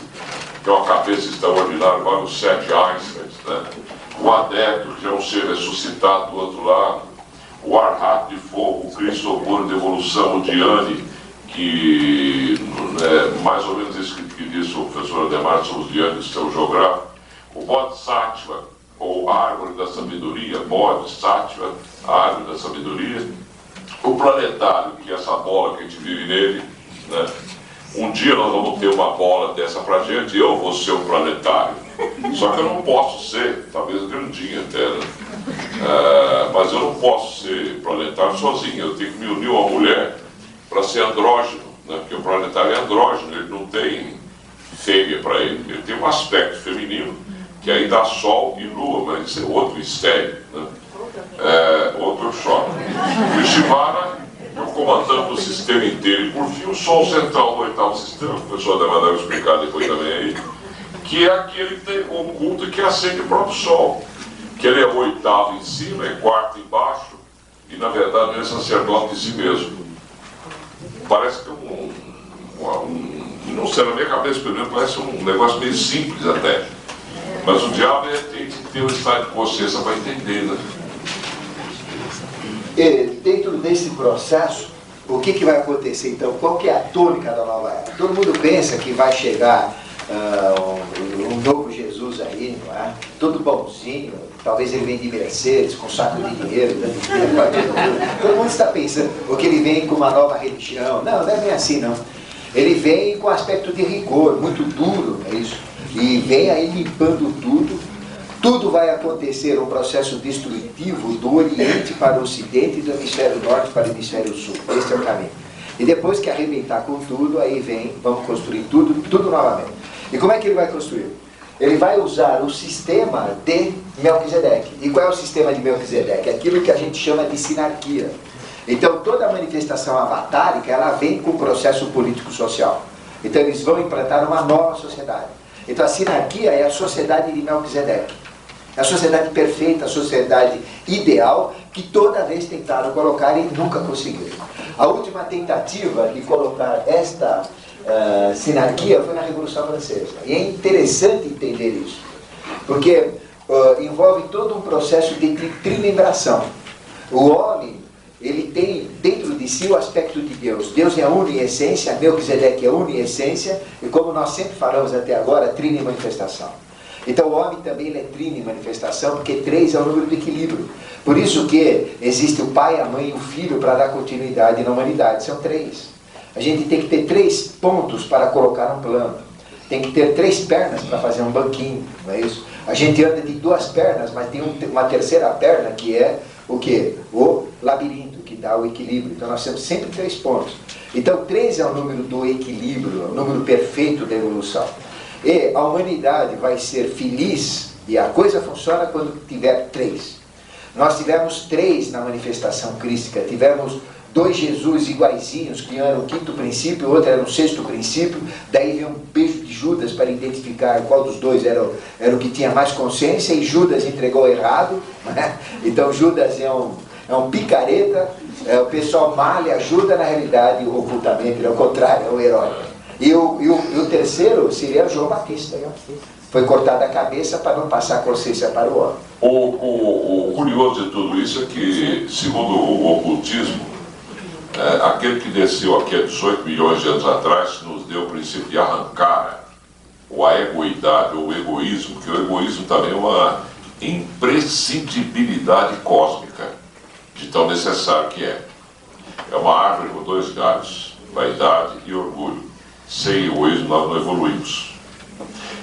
que é uma cabeça extraordinária, igual os 7 Einsteins, né? O adepto, que é um ser ressuscitado do outro lado, o ar-rato de fogo, o Cristo Oburo de evolução, o Diane, que é mais ou menos isso que disse o professor Ademar, são os Dianes, que são geográficos, o Bodhisattva, ou árvore da sabedoria, Bodhisattva, a árvore da sabedoria, o planetário, que é essa bola que a gente vive nele, né? Um dia nós vamos ter uma bola dessa pra gente e eu vou ser um planetário. Só que eu não posso ser, talvez grandinho até, né? Mas eu não posso ser planetário sozinho, eu tenho que me unir a uma mulher para ser andrógeno, né? Porque o planetário é andrógeno, ele não tem fêmea para ele. Ele tem um aspecto feminino, que aí dá sol e lua, mas isso é outro mistério, né? Outro choque. O Shivara é o comandante do sistema inteiro, e por fim o sol central do oitavo sistema, que o professor Ademar deve explicar depois também aí, que é aquele que tem oculto e que acende o próprio sol. Que ele é o oitavo em cima, é quarto embaixo, e na verdade não é sacerdote de si mesmo. Parece que não sei, na minha cabeça pelo menos parece um negócio meio simples até. Mas o diabo tem que ter um estado de consciência para entender, né? E dentro desse processo, o que vai acontecer então? Qual que é a tônica da nova era? Todo mundo pensa que vai chegar um novo Jesus aí, não é? Todo bonzinho, talvez ele venha de Mercedes, com saco de dinheiro, dando dinheiro, todo mundo está pensando que ele vem com uma nova religião. Não, não é bem assim não. Ele vem com aspecto de rigor, muito duro, é isso. E vem aí limpando tudo. Tudo vai acontecer um processo destrutivo do Oriente para o Ocidente e do Hemisfério Norte para o Hemisfério Sul. Esse é o caminho. E depois que arrebentar com tudo, aí vem, vamos construir tudo novamente. E como é que ele vai construir? Ele vai usar o sistema de Melquisedeque. E qual é o sistema de Melquisedeque? Aquilo que a gente chama de sinarquia. Então toda a manifestação avatárica, ela vem com o processo político-social. Então eles vão implantar uma nova sociedade. Então a sinarquia é a sociedade de Melquisedeque. É a sociedade perfeita, a sociedade ideal, que toda vez tentaram colocar e nunca conseguiram. A última tentativa de colocar esta sinarquia foi na Revolução Francesa. E é interessante entender isso, porque envolve todo um processo de trimembração. O homem, ele tem dentro de si o aspecto de Deus. Deus é a uniessência, Melquisedeque é a uniessência, e como nós sempre falamos até agora, trina em manifestação. Então o homem também ele é trina em manifestação, porque 3 é o número do equilíbrio. Por isso que existe o pai, a mãe e o filho para dar continuidade na humanidade. São 3. A gente tem que ter 3 pontos para colocar um plano. Tem que ter 3 pernas para fazer um banquinho, não é isso? A gente anda de 2 pernas, mas tem uma terceira perna que é o quê? O labirinto, que dá o equilíbrio. Então nós temos sempre 3 pontos. Então 3 é o número do equilíbrio, é o número perfeito da evolução. E a humanidade vai ser feliz, e a coisa funciona quando tiver 3. Nós tivemos 3 na manifestação crística, tivemos 2 Jesus iguaizinhos, que eram o 5º princípio, o outro era o 6º princípio, daí veio um beijo de Judas para identificar qual dos dois era o que tinha mais consciência, e Judas entregou errado, né? Então Judas é um picareta, o pessoal malha, ajuda, na realidade, ocultamente, ele é o contrário, é o herói. E o terceiro seria João Batista. Foi cortada a cabeça para não passar a consciência para o homem. O curioso de tudo isso é que, segundo o ocultismo, aquele que desceu aqui há 18 milhões de anos atrás nos deu o princípio de arrancar a egoidade, ou o egoísmo, porque o egoísmo também é uma imprescindibilidade cósmica, de tão necessário que é. É uma árvore com 2 galhos, vaidade e orgulho. Sem egoísmo nós não evoluímos.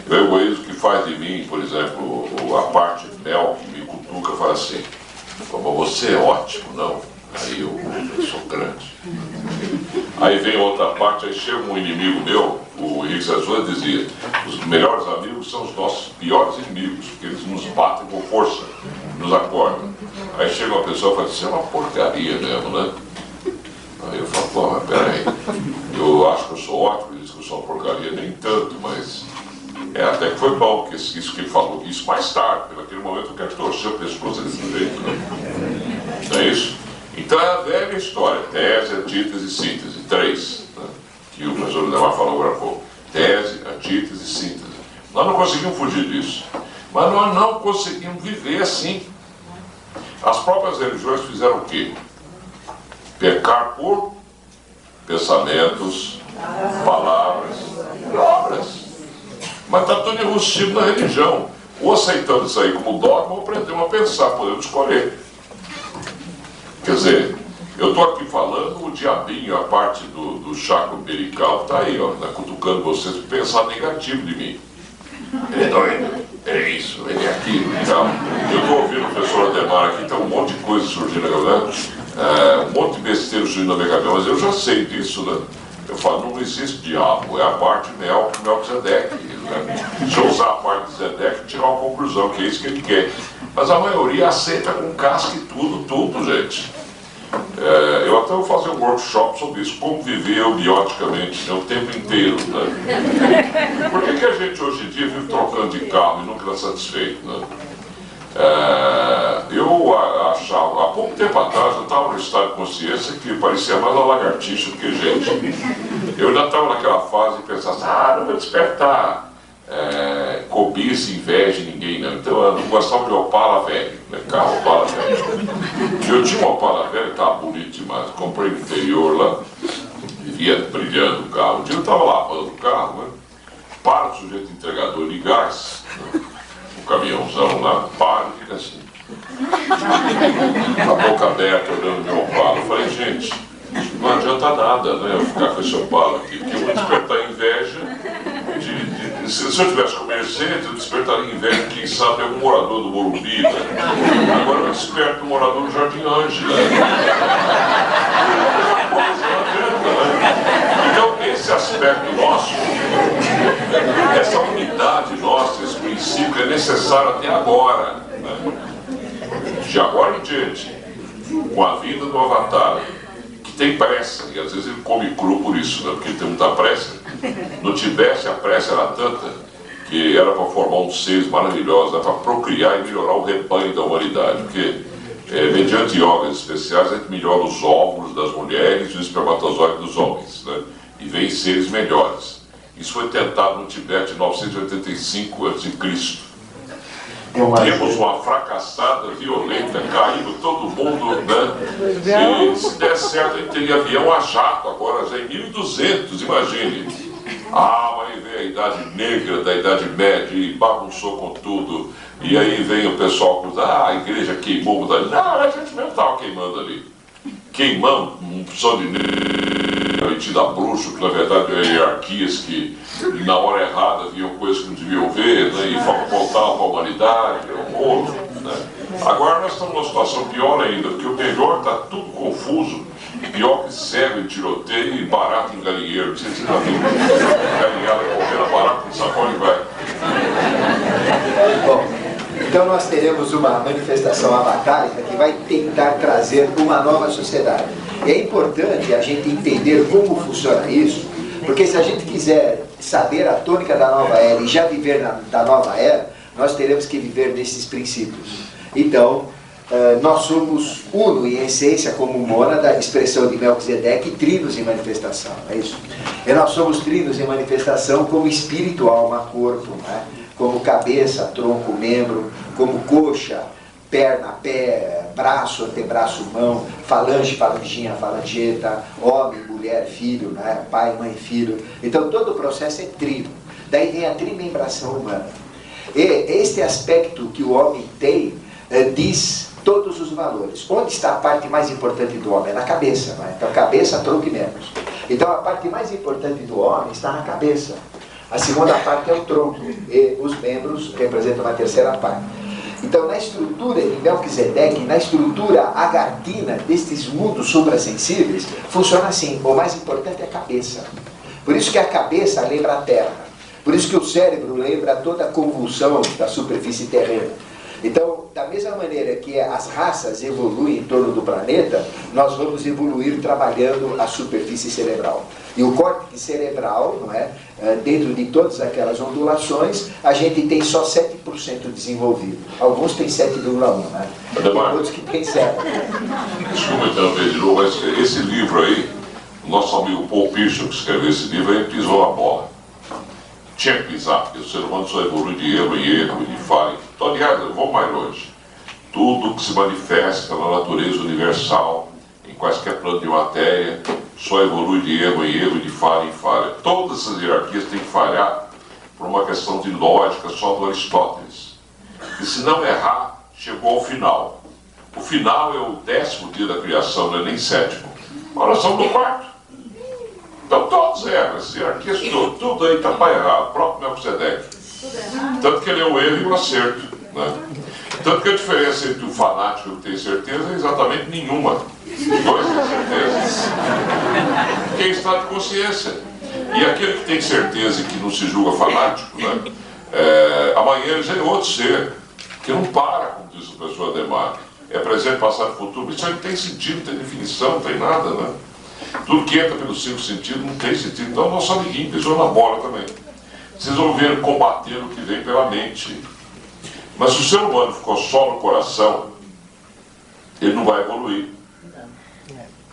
É o egoísmo que faz de mim, por exemplo, a parte mel que me cutuca, fala assim: como você é ótimo, não? Aí eu sou grande. Aí vem outra parte, aí chega um inimigo meu, o Henrique Sazua dizia: os melhores amigos são os nossos piores inimigos, porque eles nos batem com força, nos acordam. Aí chega uma pessoa e fala: isso é uma porcaria mesmo, né? Aí eu falo: pô, mas peraí, eu acho que eu sou ótimo, ele diz que eu sou uma porcaria, nem tanto, mas até que foi bom, porque isso que ele falou, isso mais tarde, naquele momento eu quero torcer o pescoço desse jeito, né? Não é isso? Então é a velha história: tese, antítese e síntese, 3, né? Que o professor Ademar falou agora há pouco. Tese, antítese e síntese. Nós não conseguimos fugir disso, mas nós não conseguimos viver assim. As próprias religiões fizeram o quê? Pecar por pensamentos, palavras e obras. Mas está tudo enrustido na religião. Ou aceitamos isso aí como dogma, ou aprendemos a pensar, podemos escolher. Quer dizer, eu estou aqui falando, o diabinho, a parte do chakra umbilical, está aí, ó, tá cutucando vocês para pensar negativo de mim. Ele é doido, é isso, ele é aquilo e tal. Eu estou ouvindo o professor Ademar aqui, tem um monte de coisa surgindo na cabeça, um monte de besteira surgindo na minha cabeça, mas eu já sei disso, né? Eu falo, não existe diabo, é a parte Melquisedeque. Né? Se eu usar a parte de Zedeque, tirar uma conclusão, que é isso que ele quer. Mas a maioria aceita com casca e tudo, gente. Eu até vou fazer um workshop sobre isso, como viver eubioticamente, né, o tempo inteiro. Né? Por que a gente hoje em dia vive trocando de carro e nunca está satisfeito? Né? Eu achava, há pouco tempo atrás, eu estava no estado de consciência que parecia mais uma lagartixa do que gente. Eu ainda estava naquela fase de pensar, não vou despertar cobiça, inveja de ninguém, não. Então eu não gostava de Opala velho, né? Carro Opala velho. Eu tinha uma Opala velho, estava bonito demais, comprei no interior lá, vivia brilhando o carro. Um dia eu estava lavando o carro, né? Para o sujeito entregador de gás, né? O caminhãozão lá, para e fica assim, com a boca aberta, olhando meu Opala. Eu falei, gente, não adianta nada, né, eu ficar com esse Opala aqui, porque eu vou despertar inveja se eu tivesse com Mercedes, eu despertaria inveja de quem sabe algum morador do Morumbi, né? Agora eu desperto um morador do Jardim Ângela. Então esse aspecto nosso, essa unidade nossa, esse princípio é necessário até agora, né? De agora em diante, com a vinda do Avatar, que tem pressa, e às vezes ele come cru por isso, né? Porque ele tem muita pressa. No Tibete a pressa era tanta que era para formar uns seres maravilhosos, né? Para procriar e melhorar o rebanho da humanidade, porque mediante yogas especiais a gente melhora os óvulos das mulheres e os espermatozoides dos homens, né? E vem seres melhores. Isso foi tentado no Tibete em 985 a.C. Temos uma fracassada violenta, caindo todo mundo, né? Se der certo, a gente teria avião a jato agora, já em 1200, imagine. Mas vem a Idade Negra da Idade Média e bagunçou com tudo. E aí vem o pessoal com a igreja queimou. Não, a gente mesmo estava queimando ali. Queimando um opção de metido a bruxo, que na verdade é hierarquias que na hora errada viam coisas que não deviam ver, né, e voltavam para a humanidade, um outro, né. Agora nós estamos numa situação pior ainda, porque o melhor está tudo confuso, pior que cego em tiroteio e barato em galinheiro. Não sei se você já viu galinhada correndo barato, não sabe para onde vai. Bom, então nós teremos uma manifestação avatarica que vai tentar trazer uma nova sociedade. E é importante a gente entender como funciona isso, porque se a gente quiser saber a tônica da nova era e já viver da nova era, nós teremos que viver nesses princípios. Então, nós somos uno em essência como mônada, expressão de Melquisedeque, e trinos em manifestação, é isso? E nós somos trinos em manifestação como espírito, alma, corpo, né? Como cabeça, tronco, membro, como coxa, perna, pé, braço, antebraço, mão, falange, falanginha, falangeta, homem, mulher, filho, né? Pai, mãe, filho. Então todo o processo é trino. Daí vem a trimembração humana. E este aspecto que o homem tem diz todos os valores. Onde está a parte mais importante do homem? É na cabeça, né? Então cabeça, tronco e membros. Então a parte mais importante do homem está na cabeça. A segunda parte é o tronco, e os membros representam a terceira parte. Então, na estrutura de Melquisedeque, na estrutura agartina destes mundos suprassensíveis, funciona assim: o mais importante é a cabeça. Por isso que a cabeça lembra a terra. Por isso que o cérebro lembra toda a convulsão da superfície terrena. Então, da mesma maneira que as raças evoluem em torno do planeta, nós vamos evoluir trabalhando a superfície cerebral. E o córtex cerebral, não é? Dentro de todas aquelas ondulações, a gente tem só 7% desenvolvido. Alguns têm 7,1%, né? Tem outros que têm 7%. Desculpa interromper de novo, mas esse livro aí, o nosso amigo Paul Pichon, que escreveu esse livro, ele pisou a bola. Tinha que pisar, porque o ser humano só evolui de erro em erro, de falha. Então, aliás, vamos mais longe. Tudo que se manifesta na natureza universal, em quaisquer plano de matéria, só evolui de erro em erro, de falha em falha. Todas essas hierarquias têm que falhar por uma questão de lógica só do Aristóteles. E se não errar, chegou ao final. O final é o 10º dia da criação, não é nem 7º. Agora nós estamos no 4º. Então todos erram, as hierarquias, tudo aí está para errar, o próprio Melquisedeque. Tanto que ele é o erro e o acerto, né? Tanto que a diferença entre o fanático e o que tem certeza é exatamente nenhuma. Dois têm certeza. Quem está de consciência. E aquele que tem certeza e que não se julga fanático, né? Amanhã ele já é outro ser, que não para, como diz o professor Ademar. É presente, passado e futuro, isso aí não tem sentido, não tem definição, não tem nada, né? Tudo que entra pelos 5 sentidos não tem sentido. Então, nosso amiguinho pisou na bola também. Vocês vão ver combater o que vem pela mente. Mas se o ser humano ficou só no coração, ele não vai evoluir.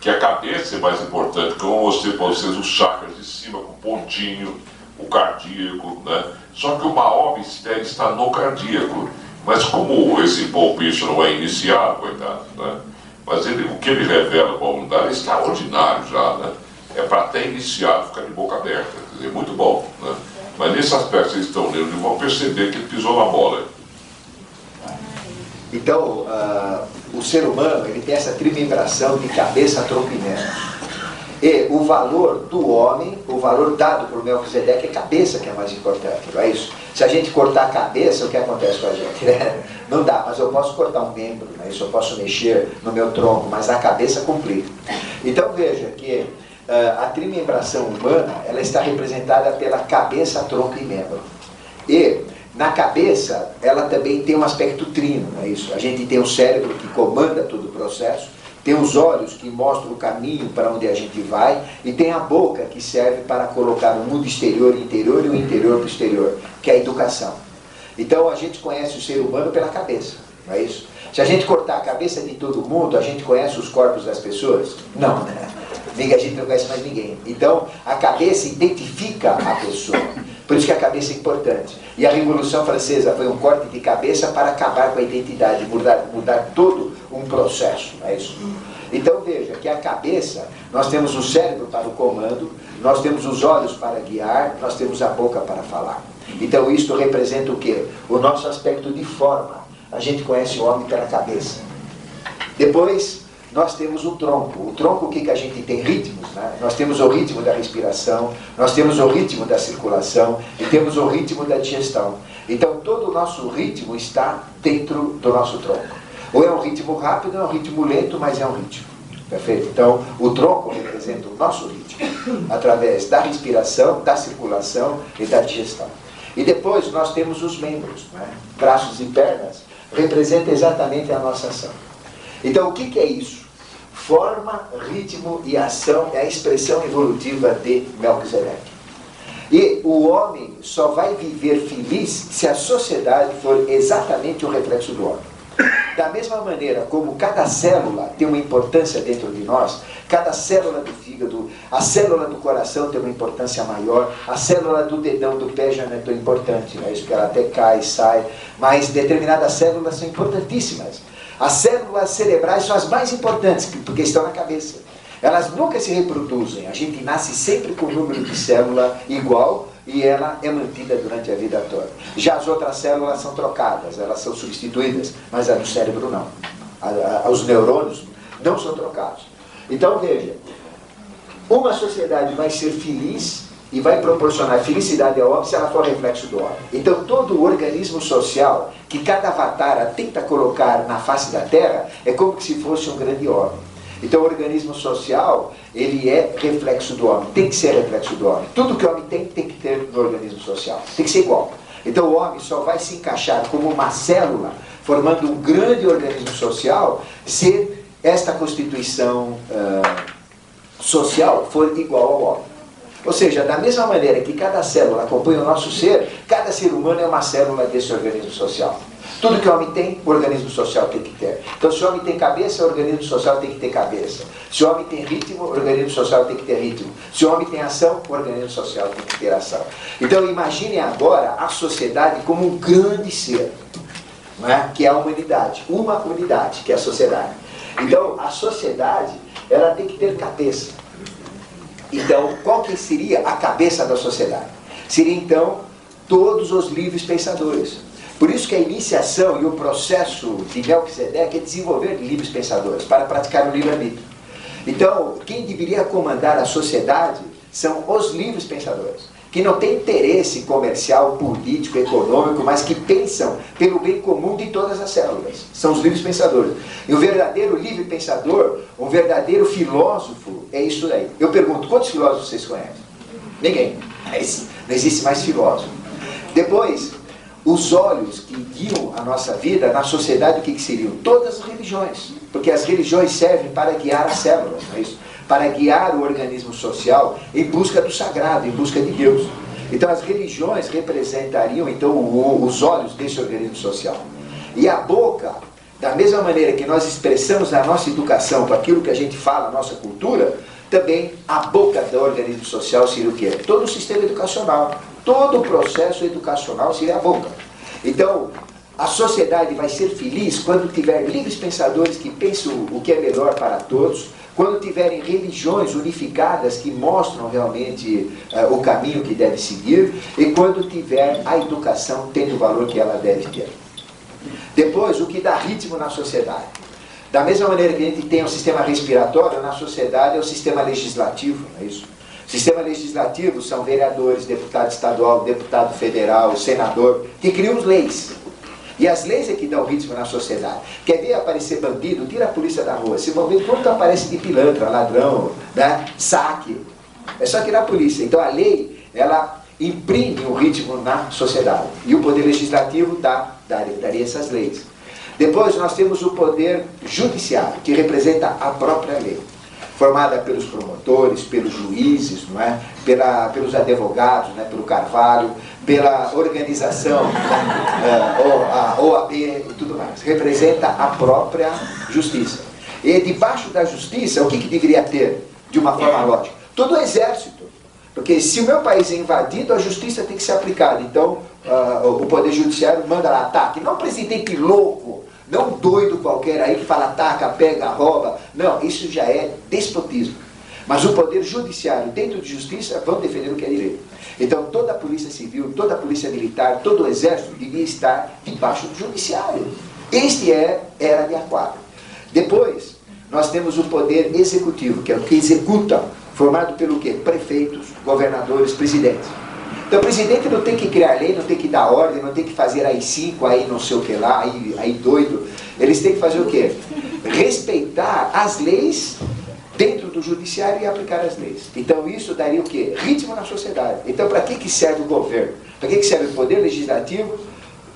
Que a cabeça é mais importante, como eu mostrei para vocês os chakras de cima, com o pontinho, o cardíaco, né? Só que o maior mistério está no cardíaco. Mas como esse palpite não é iniciado, coitado, né? Mas o que ele revela para a humanidade é extraordinário já, né? É para até iniciado ficar de boca aberta, quer dizer, muito bom, né? Mas nesse aspecto vocês estão lendo e vão perceber que ele pisou na bola. Então, o ser humano, ele tem essa trivibração de cabeça, tronco e membro. E o valor do homem, o valor dado por Melquisedeque é cabeça que é mais importante, não é isso? Se a gente cortar a cabeça, o que acontece com a gente? Não dá, mas eu posso cortar um membro, não é isso? Eu posso mexer no meu tronco, mas a cabeça complica. Então veja que a trimembração humana, ela está representada pela cabeça, tronco e membro. E na cabeça, ela também tem um aspecto trino, não é isso? A gente tem o cérebro que comanda todo o processo, tem os olhos que mostram o caminho para onde a gente vai, e tem a boca que serve para colocar o mundo exterior interior e o interior para o exterior, que é a educação. Então a gente conhece o ser humano pela cabeça, não é isso? Se a gente cortar a cabeça de todo mundo, a gente conhece os corpos das pessoas? Não, né? A gente não conhece mais ninguém. Então a cabeça identifica a pessoa. Por isso que a cabeça é importante. E a Revolução Francesa foi um corte de cabeça para acabar com a identidade, mudar todo um processo, não é isso? Então veja que a cabeça, nós temos o cérebro para o comando, nós temos os olhos para guiar, nós temos a boca para falar. Então isto representa o quê? O nosso aspecto de forma. A gente conhece o homem pela cabeça. Depois nós temos o tronco. O tronco, o que a gente tem? Ritmos, né? Nós temos o ritmo da respiração, nós temos o ritmo da circulação e temos o ritmo da digestão. Então todo o nosso ritmo está dentro do nosso tronco. Ou é um ritmo rápido, ou é um ritmo lento, mas é um ritmo. Perfeito? Então o tronco representa o nosso ritmo, através da respiração, da circulação e da digestão. E depois nós temos os membros, né? Braços e pernas, representa exatamente a nossa ação. Então o que é isso? Forma, ritmo e ação é a expressão evolutiva de Melquisedeque. E o homem só vai viver feliz se a sociedade for exatamente o reflexo do homem. Da mesma maneira como cada célula tem uma importância dentro de nós, cada célula do fígado, a célula do coração tem uma importância maior, a célula do dedão do pé já não é tão importante, né? Isso porque ela até cai, sai, mas determinadas células são importantíssimas. As células cerebrais são as mais importantes, porque estão na cabeça. Elas nunca se reproduzem, a gente nasce sempre com o número de célula igual e ela é mantida durante a vida toda. Já as outras células são trocadas, elas são substituídas, mas a do cérebro não. Os neurônios não são trocados. Então veja, uma sociedade vai ser feliz e vai proporcionar felicidade ao homem se ela for reflexo do homem. Então todo o organismo social que cada avatara tenta colocar na face da Terra é como se fosse um grande homem. Então o organismo social, ele é reflexo do homem, tem que ser reflexo do homem. Tudo que o homem tem que ter no organismo social, tem que ser igual. Então o homem só vai se encaixar como uma célula, formando um grande organismo social, se esta constituição social for igual ao homem. Ou seja, da mesma maneira que cada célula compõe o nosso ser, cada ser humano é uma célula desse organismo social. Tudo que o homem tem, o organismo social tem que ter. Então, se o homem tem cabeça, o organismo social tem que ter cabeça. Se o homem tem ritmo, o organismo social tem que ter ritmo. Se o homem tem ação, o organismo social tem que ter ação. Então, imaginem agora a sociedade como um grande ser, não é? Que é a humanidade. Uma unidade, que é a sociedade. Então, a sociedade, ela tem que ter cabeça. Então, qual que seria a cabeça da sociedade? Seria, então, todos os livres pensadores. Por isso que a iniciação e o processo de Melquisedeque é desenvolver livres pensadores, para praticar o livre-arbítrio. Então, quem deveria comandar a sociedade são os livres pensadores, que não têm interesse comercial, político, econômico, mas que pensam pelo bem comum de todas as células. São os livres pensadores. E o verdadeiro livre pensador, um verdadeiro filósofo, é isso daí. Eu pergunto, quantos filósofos vocês conhecem? Ninguém. Não existe mais filósofo. Depois, os olhos que guiam a nossa vida na sociedade, o que seriam? Todas as religiões. Porque as religiões servem para guiar as células, não é isso? Para guiar o organismo social em busca do sagrado, em busca de Deus. Então as religiões representariam então os olhos desse organismo social. E a boca, da mesma maneira que nós expressamos a nossa educação com aquilo que a gente fala, a nossa cultura, também a boca do organismo social seria o quê? Todo o sistema educacional, todo o processo educacional seria a boca. Então, a sociedade vai ser feliz quando tiver livres pensadores que pensam o que é melhor para todos, quando tiverem religiões unificadas que mostram realmente o caminho que deve seguir, e quando tiver a educação tendo o valor que ela deve ter. Depois, o que dá ritmo na sociedade. Da mesma maneira que a gente tem um sistema respiratório, na sociedade é o sistema legislativo, não é isso? O sistema legislativo são vereadores, deputado estadual, deputado federal, senador, que criam as leis. E as leis é que dão ritmo na sociedade. Quer ver aparecer bandido? Tira a polícia da rua. Se vão ver quanto aparece de pilantra, ladrão, né? Saque. É só tirar a polícia. Então a lei, ela imprime um ritmo na sociedade. E o poder legislativo daria essas leis. Depois nós temos o poder judiciário, que representa a própria lei. Formada pelos promotores, pelos juízes, não é? Pelos advogados, né? Pelo Carvalho, pela organização, a OAB e tudo mais. Representa a própria justiça. E debaixo da justiça, o que deveria ter, de uma forma lógica? Todo o exército. Porque se o meu país é invadido, a justiça tem que ser aplicada. Então, o poder judiciário manda lá, ataque. Não um presidente louco, não um doido qualquer aí que fala ataca, pega, rouba. Não, isso já é despotismo. Mas o poder judiciário, dentro de justiça, vão defender o que é direito. Então toda a polícia civil, toda a polícia militar, todo o exército devia estar debaixo do judiciário. Este era de Aquário. Depois, nós temos o poder executivo, que é o que executa, formado pelo quê? Prefeitos, governadores, presidentes. Então o presidente não tem que criar lei, não tem que dar ordem, não tem que fazer aí 5, aí não sei o que lá, aí doido. Eles têm que fazer o quê? Respeitar as leis dentro do judiciário e aplicar as leis. Então isso daria o quê? Ritmo na sociedade. Então para que serve o governo? Para que serve o poder legislativo,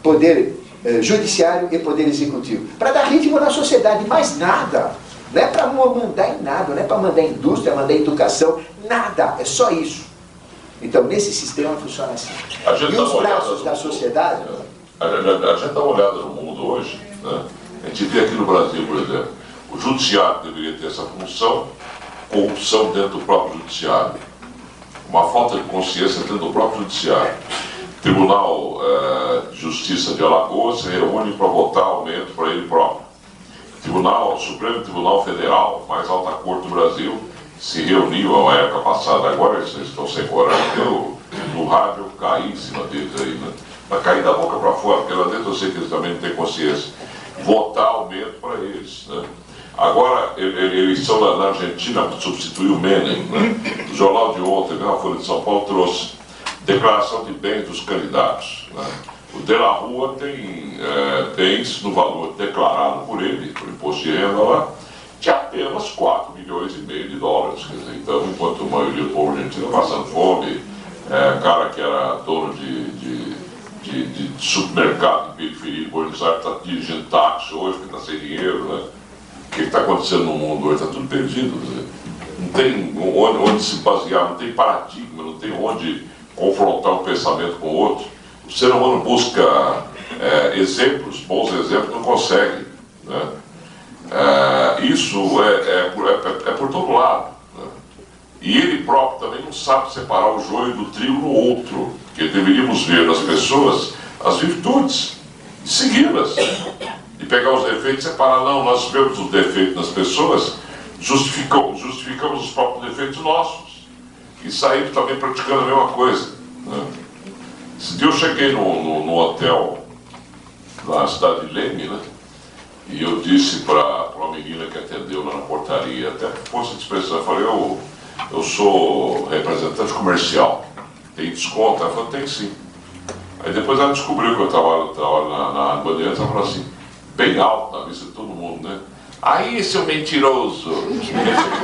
poder judiciário e poder executivo? Para dar ritmo na sociedade, mais nada. Não é para mandar em nada, não é para mandar em indústria, mandar em educação, nada, é só isso. Então nesse sistema funciona assim. E os braços da sociedade... A gente dá uma olhada no mundo hoje, né? A gente vê aqui no Brasil, por exemplo, o judiciário deveria ter essa função, corrupção dentro do próprio judiciário, uma falta de consciência dentro do próprio judiciário. Tribunal de Justiça de Alagoas se reúne para votar aumento para ele próprio. Supremo Tribunal Federal, mais alta corte do Brasil, se reuniu a época passada, agora eles estão sem coragem. Eu, no rádio, eu caí em cima deles aí, né? Mas caí da boca para fora, porque lá dentro eu sei que eles também não têm consciência. Votar aumento para eles, né? Agora, eles estão na Argentina para substituir o Menem, né? O jornal de ontem, né, a Folha de São Paulo, trouxe declaração de bens dos candidatos, né? O De La Rua tem bens no valor declarado por ele, por imposto de renda lá, de apenas 4,5 milhões de dólares. Quer dizer, então, enquanto a maioria do povo argentino passando fome, cara que era dono de supermercado em periferia de Buenos Aires está dirigindo táxi hoje, porque está sem dinheiro, né? O que está acontecendo no mundo hoje? Está tudo perdido. Né? Não tem onde se basear, não tem paradigma, não tem onde confrontar um pensamento com o outro. O ser humano busca exemplos, bons exemplos, não consegue. Né? Isso é por todo lado. Né? E ele próprio também não sabe separar o joio do trigo no outro, porque deveríamos ver nas pessoas as virtudes e segui-las. E pegar os defeitos e separar. Não, nós vemos os defeitos nas pessoas, justificamos os próprios defeitos nossos e saímos também praticando a mesma coisa. Né? Esse dia eu cheguei no hotel na cidade de Leme, né? E eu disse para uma menina que atendeu lá na portaria, até força de expressão, eu falei, eu sou representante comercial. tem desconto? Ela falou, tem sim. Aí depois ela descobriu que eu estava na Bandeirantes, ela falou assim, bem alto na vista de todo mundo, né? Aí, seu mentiroso,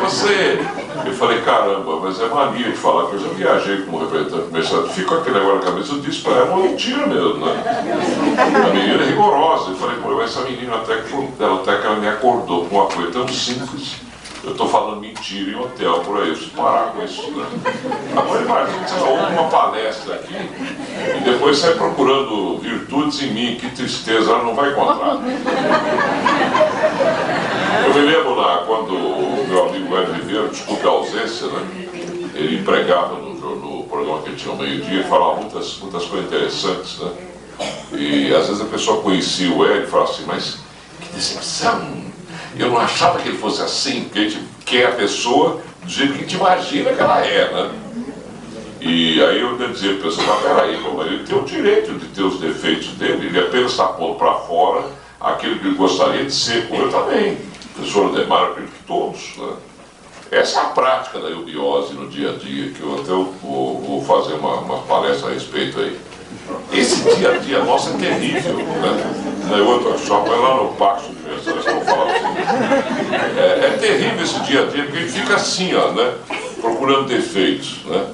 você... Eu falei, caramba, mas é mania de falar que eu já viajei como representante comercial. Ficou aquele negócio na cabeça, eu disse pra ela, é uma mentira mesmo, né? A menina é rigorosa. Eu falei, pô, essa menina até que ela me acordou com uma coisa tão simples. Eu estou falando mentira em hotel por aí, eu preciso parar com isso, né? Agora imagina, você ouve uma palestra aqui e depois sai procurando virtudes em mim, que tristeza, ela não vai encontrar. Eu me lembro lá, quando o meu amigo Hélio Ribeiro, desculpe a ausência, né? Ele empregava no programa que ele tinha ao meio-dia, ele falava muitas coisas interessantes, né? E às vezes a pessoa conhecia o Hélio e falava assim, mas que decepção! Eu não achava que ele fosse assim, porque a gente quer a pessoa do jeito que a gente imagina que ela é, né? E aí eu ia dizer para a pessoa, peraí, ele tem o direito de ter os defeitos dele, ele apenas está pondo para fora aquilo que ele gostaria de ser, como eu também. O professor Ademar, eu acredito que todos, né? Essa é a prática da eubiose no dia a dia, que eu até vou fazer uma palestra a respeito aí. Esse dia a dia nosso é terrível, né? Eu só lá no Paxo Universal, estão falando assim. É terrível esse dia a dia, porque ele fica assim, ó, né? Procurando defeitos, né?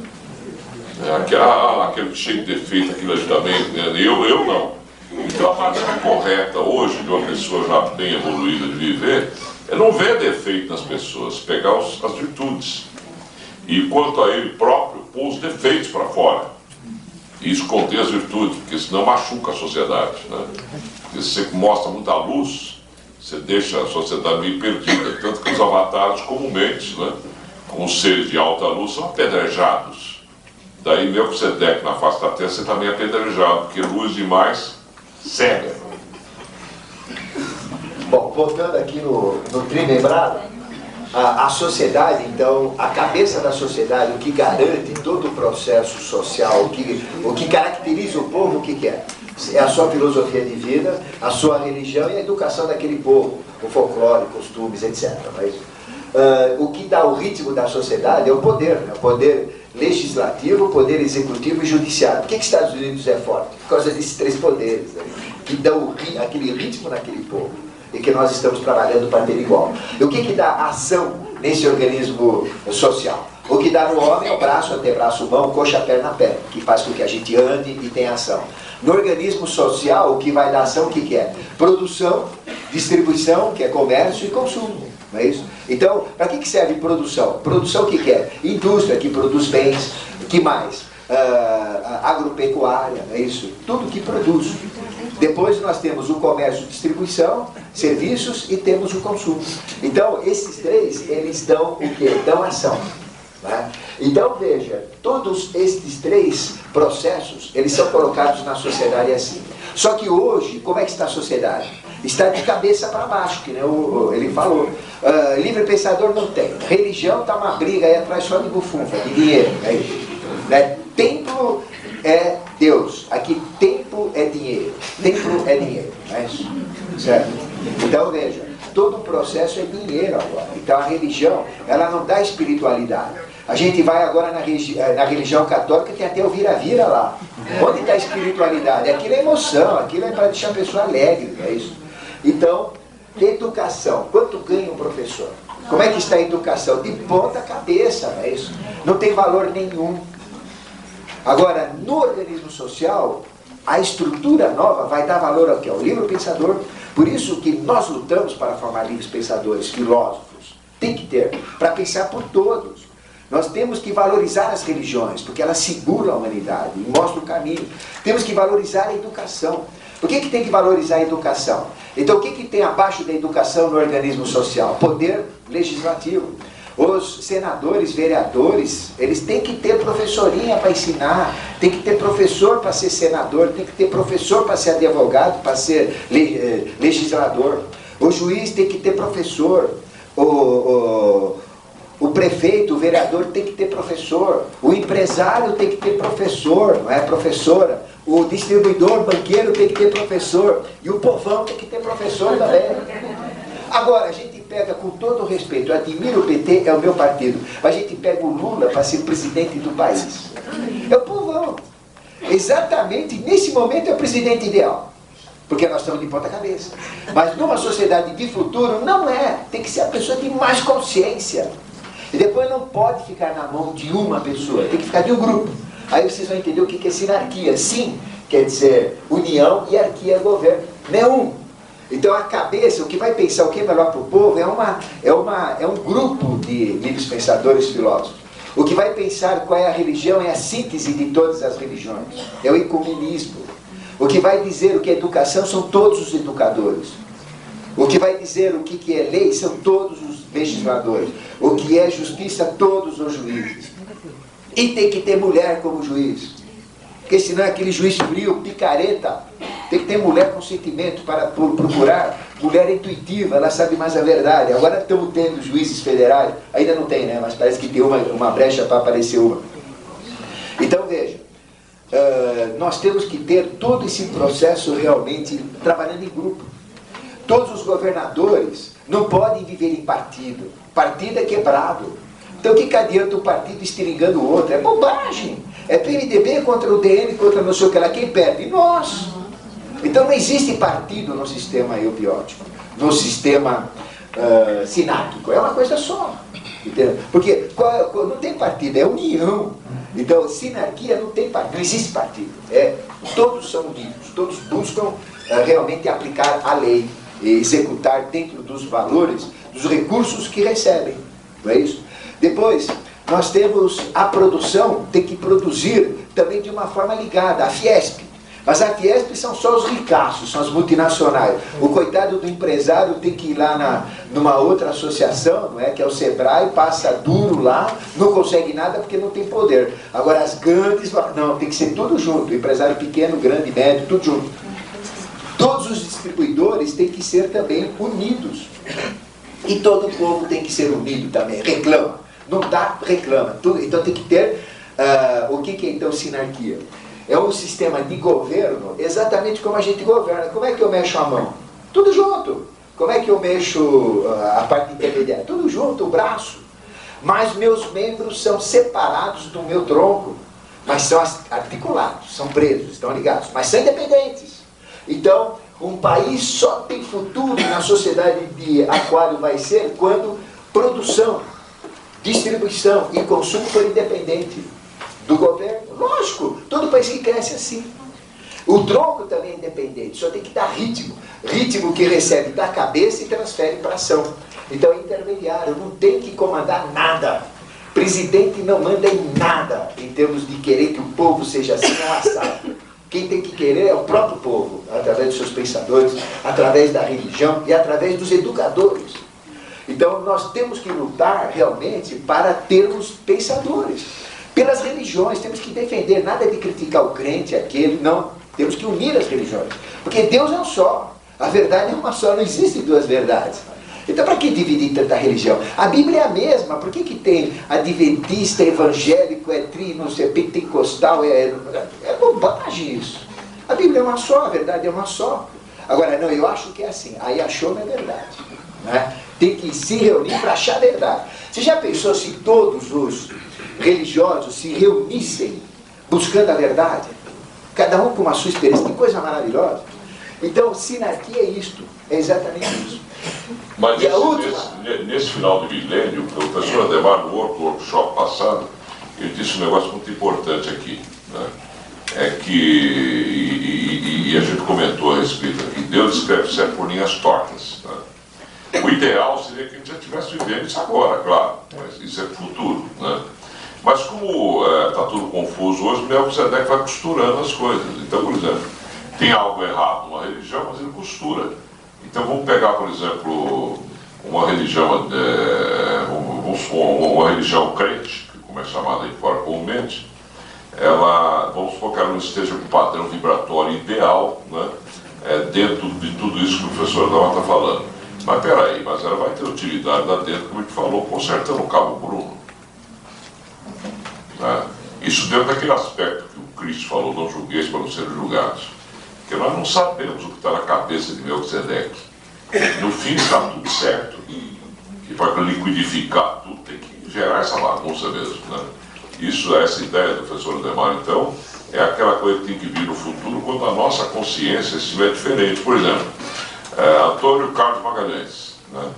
Aquele cheio de defeito, aquilo ali também, né? Eu não. Então a maneira correta hoje de uma pessoa já bem evoluída de viver é não ver defeito nas pessoas, pegar as virtudes. E quanto a ele próprio, pôr os defeitos para fora. E esconder as virtudes, porque senão machuca a sociedade, né? Porque se você mostra muita luz, você deixa a sociedade meio perdida. Tanto que os avatares comumente, né, com os seres de alta luz, são apedrejados. Daí Melquisedeque na face da terra, você também é apedrejado, porque luz demais cega. Bom, voltando aqui no trilembrado, a sociedade, então, a cabeça da sociedade, o que garante todo o processo social, o que caracteriza o povo, o que é? É a sua filosofia de vida, a sua religião e a educação daquele povo, o folclore, costumes, etc. Mas, o que dá o ritmo da sociedade é o poder, né? O poder legislativo, o poder executivo e judiciário. Por que os Estados Unidos é forte? Por causa desses três poderes, né? Que dão aquele ritmo naquele povo e que nós estamos trabalhando para ter igual. E o que dá ação nesse organismo social? O que dá no homem é o braço, antebraço, mão, coxa, perna, pé, que faz com que a gente ande e tenha ação. No organismo social, o que vai dar ação, o que é? Produção, distribuição, que é comércio, e consumo, não é isso? Então, para que serve produção? Produção, o que é? Indústria, que produz bens, o que mais? Agropecuária, não é isso? Tudo que produz. Depois nós temos o comércio, distribuição, serviços e temos o consumo. Então, esses três, eles dão o quê? Dão ação. Né? Então, veja, todos estes três processos, eles são colocados na sociedade assim. Só que hoje, como é que está a sociedade? Está de cabeça para baixo, que nem ele falou. Livre pensador não tem. Religião está uma briga aí atrás só de bufunfa, de dinheiro. Né? Templo é Deus. Aqui, tempo é dinheiro. Templo é dinheiro. Não é isso? Certo? Então, veja, todo o processo é dinheiro agora. Então, a religião, ela não dá espiritualidade. A gente vai agora na religião católica, tem até o vira-vira lá. Onde está a espiritualidade? Aquilo é emoção, aquilo é para deixar a pessoa alegre, não é isso? Então, educação. Quanto ganha um professor? Como é que está a educação? De ponta cabeça, não é isso? Não tem valor nenhum. Agora, no organismo social, a estrutura nova vai dar valor ao que? Ao livre pensador. Por isso que nós lutamos para formar livres pensadores, filósofos. Tem que ter, para pensar por todos. Nós temos que valorizar as religiões, porque elas seguram a humanidade e mostram o caminho. Temos que valorizar a educação. Por que tem que valorizar a educação? Então, o que tem abaixo da educação no organismo social? Poder legislativo. Os senadores, vereadores, eles têm que ter professorinha para ensinar, tem que ter professor para ser senador, tem que ter professor para ser advogado, para ser legislador. O juiz tem que ter professor. O prefeito, o vereador tem que ter professor, o empresário tem que ter professor, não é professora, o distribuidor, banqueiro tem que ter professor, e o povão tem que ter professor também. Agora, a gente pega, com todo o respeito, eu admiro o PT, é o meu partido, mas a gente pega o Lula para ser presidente do país. É o povão. Exatamente, nesse momento é o presidente ideal. Porque nós estamos de ponta cabeça. Mas numa sociedade de futuro, não é. Tem que ser a pessoa de mais consciência. E depois não pode ficar na mão de uma pessoa, tem que ficar de um grupo. Aí vocês vão entender o que é sinarquia. Sim, quer dizer união, e arquia é governo. Não é um. Então a cabeça, o que vai pensar o que é melhor para o povo, é um grupo de livres pensadores filósofos. O que vai pensar qual é a religião é a síntese de todas as religiões. É o ecumenismo. O que vai dizer o que é educação são todos os educadores. O que vai dizer o que é lei são todos os legisladores. O que é justiça, todos os juízes. E tem que ter mulher como juiz. Porque senão é aquele juiz frio, picareta. Tem que ter mulher com sentimento para procurar. Mulher intuitiva, ela sabe mais a verdade. Agora estamos tendo juízes federais. Ainda não tem, né? Mas parece que tem uma brecha para aparecer uma. Então veja, nós temos que ter todo esse processo realmente trabalhando em grupo. Todos os governadores não podem viver em partido. Partido é quebrado. Então o que adianta o partido estilingando o outro? É bobagem. É PMDB contra o DN, contra não sei o que lá. Quem perde? Nós. Então não existe partido no sistema eubiótico, no sistema sinárquico. É uma coisa só. Entendeu? Porque não tem partido, é união. Então sinarquia não tem partido, não existe partido. Todos são unidos, todos buscam realmente aplicar a lei e executar dentro dos valores, dos recursos que recebem. Não é isso? Depois, nós temos a produção, tem que produzir também de uma forma ligada, a Fiesp. Mas a Fiesp são só os ricaços, são as multinacionais. O coitado do empresário tem que ir lá numa outra associação, não é? Que é o Sebrae, passa duro lá, não consegue nada porque não tem poder. Agora as grandes, não, tem que ser tudo junto, empresário pequeno, grande, médio, tudo junto. Todos os distribuidores têm que ser também unidos. E todo o povo tem que ser unido também, reclama. Não dá, reclama. Então tem que ter, o que é então sinarquia? É um sistema de governo exatamente como a gente governa. Como é que eu mexo a mão? Tudo junto. Como é que eu mexo a parte intermediária? Tudo junto, o braço. Mas meus membros são separados do meu tronco. Mas são articulados, são presos, estão ligados. Mas são independentes. Então, um país só tem futuro na sociedade de aquário vai ser quando produção, distribuição e consumo for independente do governo. Lógico, todo país que cresce assim. O tronco também é independente, só tem que dar ritmo. Ritmo que recebe da cabeça e transfere para a ação. Então é intermediário, não tem que comandar nada. Presidente não manda em nada, em termos de querer que o povo seja assim ou assado. Quem tem que querer é o próprio povo, através dos seus pensadores, através da religião e através dos educadores. Então nós temos que lutar realmente para termos pensadores. Pelas religiões, temos que defender, nada de criticar o crente, aquele, não. Temos que unir as religiões. Porque Deus é um só. A verdade é uma só, não existe duas verdades. Então para que dividir tanta religião? A Bíblia é a mesma, por que tem adventista, evangélico, não sei, pentecostal, é bobagem isso. A Bíblia é uma só, a verdade é uma só. Agora, não, eu acho que é assim, aí achou não é verdade. Né? Tem que se reunir para achar a verdade. Você já pensou se todos os religiosos se reunissem buscando a verdade? Cada um com uma sua experiência, que coisa maravilhosa. Então, sinarquia é isto, é exatamente isso. Mas nesse final de milênio, o professor Ademar, no outro workshop passado, ele disse um negócio muito importante aqui, né? É que, e a gente comentou a respeito aqui, Deus escreve sempre por linhas tortas. Né? O ideal seria que a gente já estivesse vivendo isso agora, claro, mas isso é futuro. Né? Mas como está tudo confuso hoje, o Melquisedeque vai costurando as coisas. Então, por exemplo, tem algo errado numa religião, mas ele costura. Então vamos pegar, por exemplo, uma religião, uma religião crente, como é chamada aí fora comumente, vamos supor que ela não esteja com o padrão vibratório ideal, né, dentro de tudo isso que o professor Ademar está falando. Mas peraí, mas ela vai ter utilidade lá dentro, como ele falou, consertando o cabo Bruno. Né? Isso dentro daquele aspecto que o Cristo falou, não julgueis para não serem julgados. Porque nós não sabemos o que está na cabeça de Melquisedeque. No fim está tudo certo, e para liquidificar tudo tem que gerar essa bagunça mesmo, né? Isso, essa ideia do professor Ademar, então, é aquela coisa que tem que vir no futuro quando a nossa consciência estiver diferente. Por exemplo, Antônio Carlos Magalhães, né?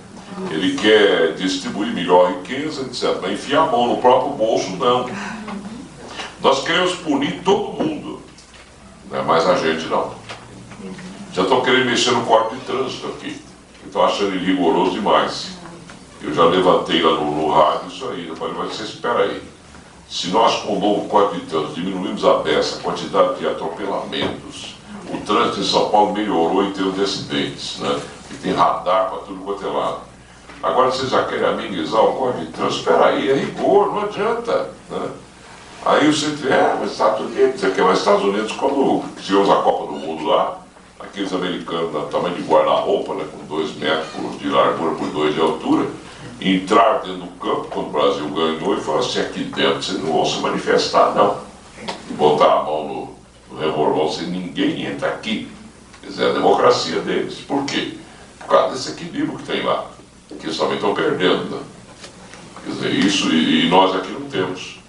Ele quer distribuir melhor a riqueza, etc. Mas enfiar a mão no próprio bolso, não. Nós queremos punir todo mundo, né? Mas a gente não. Já estão querendo mexer no Código de Trânsito aqui. Estou achando ele rigoroso demais. Eu já levantei lá no rádio isso aí. Eu falei, mas você espera aí. Se nós, com o novo Código de Trânsito, diminuímos a beça, a quantidade de atropelamentos, o trânsito em São Paulo melhorou em termos de acidentes, né? E tem radar para tudo quanto é lado. Agora vocês já querem amenizar o Código de Trânsito? Espera aí, é rigor, não adianta, né? Aí você diz, mas Estados Unidos, você quer mais Estados Unidos quando tivemos a Copa do Mundo lá, aqueles americanos do tamanho de guarda-roupa, né, com 2 metros de largura por 2 de altura, entrar dentro do campo quando o Brasil ganhou e falar assim, aqui dentro vocês não vão se manifestar, não. E botar a mão no revolvão, assim, ninguém entra aqui. Quer dizer, a democracia deles. Por quê? Por causa desse equilíbrio que tem lá, que eles também estão perdendo, né? Quer dizer, isso e nós aqui não temos.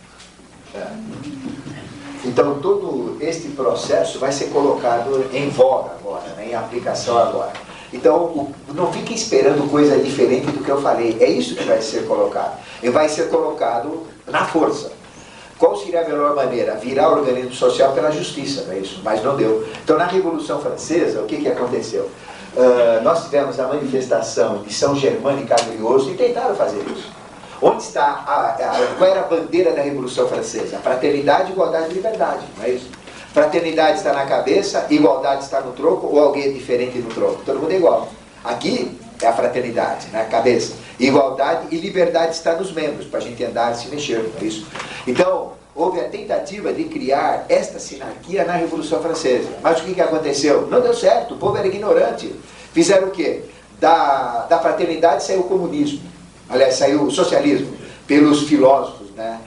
Então, todo este processo vai ser colocado em voga agora, né, em aplicação agora. Então, não fique esperando coisa diferente do que eu falei. É isso que vai ser colocado. E vai ser colocado na força. Qual seria a melhor maneira? Virar o organismo social pela justiça, não é isso? Mas não deu. Então, na Revolução Francesa, o que aconteceu? Nós tivemos a manifestação de São Germano e Cagliostro e tentaram fazer isso. Onde está qual era a bandeira da Revolução Francesa? Fraternidade, igualdade e liberdade, não é isso? Fraternidade está na cabeça, igualdade está no tronco, ou alguém é diferente no tronco? Todo mundo é igual. Aqui é a fraternidade, na cabeça. Igualdade e liberdade está nos membros, para a gente andar e se mexer, não é isso? Então, houve a tentativa de criar esta sinarquia na Revolução Francesa. Mas o que aconteceu? Não deu certo, o povo era ignorante. Fizeram o quê? Da fraternidade saiu o comunismo. Aliás, saiu o socialismo, pelos filósofos, né?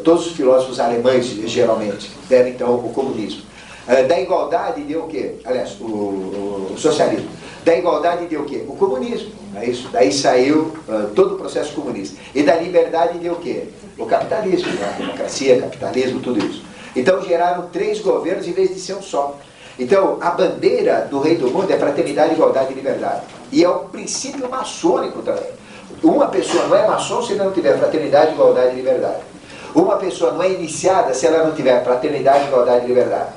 Todos os filósofos alemães, geralmente, deram então o comunismo. Da igualdade deu o quê? Aliás, o socialismo. Da igualdade deu o quê? O comunismo, não é isso? Daí saiu todo o processo comunista. E da liberdade deu o quê? O capitalismo, né? Democracia, capitalismo, tudo isso. Então geraram 3 governos em vez de ser um só. Então, a bandeira do rei do mundo é fraternidade, igualdade e liberdade. E é um princípio maçônico também. Uma pessoa não é maçom se ela não tiver fraternidade, igualdade e liberdade. Uma pessoa não é iniciada se ela não tiver fraternidade, igualdade e liberdade.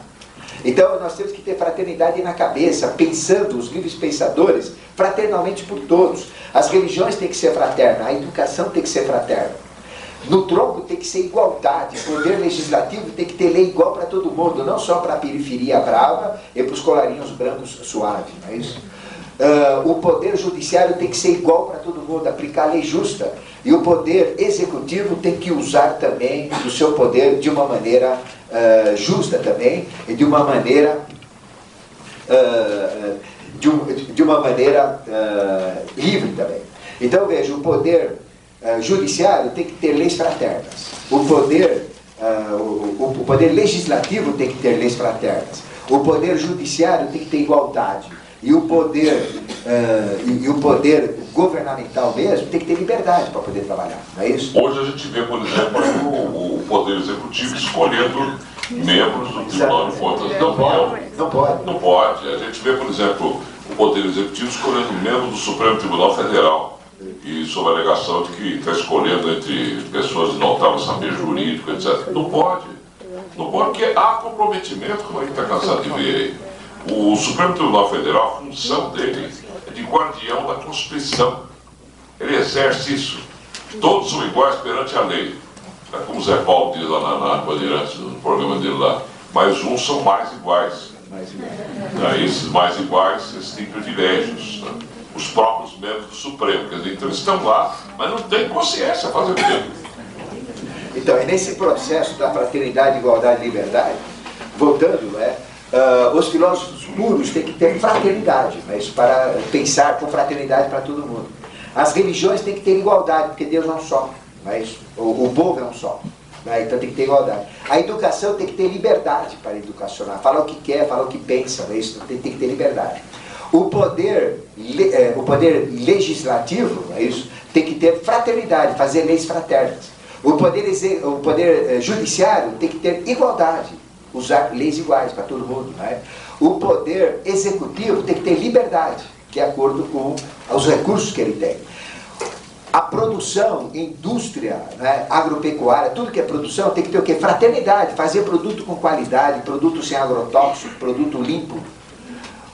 Então nós temos que ter fraternidade na cabeça, pensando, os livres pensadores, fraternalmente por todos. As religiões têm que ser fraternas, a educação tem que ser fraterna. No tronco tem que ser igualdade, o poder legislativo tem que ter lei igual para todo mundo, não só para a periferia brava e para os colarinhos brancos suaves, não é isso? O poder judiciário tem que ser igual para todo mundo, aplicar a lei justa. E o poder executivo tem que usar também o seu poder de uma maneira justa também, e de uma maneira livre também. Então veja, o poder judiciário tem que ter leis fraternas. O poder legislativo tem que ter leis fraternas. O poder judiciário tem que ter igualdade. E o poder governamental mesmo tem que ter liberdade para poder trabalhar, não é isso? Hoje a gente vê, por exemplo, o Poder Executivo escolhendo membros do Tribunal de Contas da União. Não pode. Não pode. A gente vê, por exemplo, o Poder Executivo escolhendo membro do Supremo Tribunal Federal. E sob a alegação de que está escolhendo entre pessoas de notável saber jurídico, etc. Não pode. Não pode, porque há comprometimento, como a gente está cansado de ver aí. O Supremo Tribunal Federal, a função dele é de guardião da Constituição. Ele exerce isso. Todos são iguais perante a lei. É como o Zé Paulo diz lá na Bandeirantes, no programa dele lá. Mas uns são mais iguais. Esses mais iguais, eles têm privilégios. Né? Os próprios membros do Supremo. Quer dizer, então eles estão lá, mas não têm consciência a fazer o quê? Então, é nesse processo da fraternidade, igualdade e liberdade, voltando, os filósofos puros têm que ter fraternidade, mas para pensar com fraternidade para todo mundo. As religiões têm que ter igualdade, porque Deus é um só, mas o povo é um só, né? Então tem que ter igualdade. A educação tem que ter liberdade para educacionar, falar o que quer, falar o que pensa, né? Isso tem que ter liberdade. O poder legislativo, é isso, tem que ter fraternidade, fazer leis fraternas. O poder judiciário tem que ter igualdade, usar leis iguais para todo mundo. Né? O poder executivo tem que ter liberdade, de acordo com os recursos que ele tem. A produção, indústria, né, agropecuária, tudo que é produção tem que ter o quê? Fraternidade, fazer produto com qualidade, produto sem agrotóxico, produto limpo.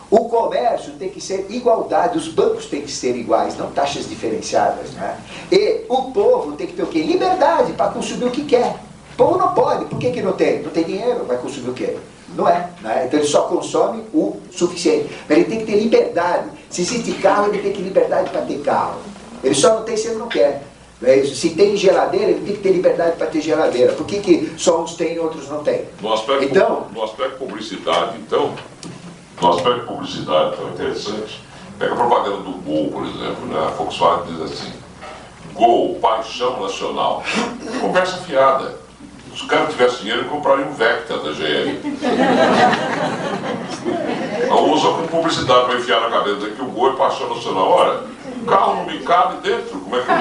O comércio tem que ser igualdade, os bancos têm que ser iguais, não taxas diferenciadas. Né? E o povo tem que ter o quê? Liberdade para consumir o que quer. O povo não pode, por que não tem? Não tem dinheiro, vai consumir o quê? Não é, né? Então ele só consome o suficiente. Mas ele tem que ter liberdade. Se existe carro, ele tem que ter liberdade para ter carro. Ele só não tem se ele não quer. Se tem geladeira, ele tem que ter liberdade para ter geladeira. Por que só uns têm e outros não têm? No aspecto publicidade, então, interessante. Pega a propaganda do Gol, por exemplo, né? A Volkswagen diz assim: Gol, paixão nacional. Conversa fiada. Se os caras tivessem dinheiro, comprariam um Vectra da GM. Não usa com publicidade para enfiar na cabeça que o Gol é paixão nacional. Ora, o carro não me cabe dentro, como é que eu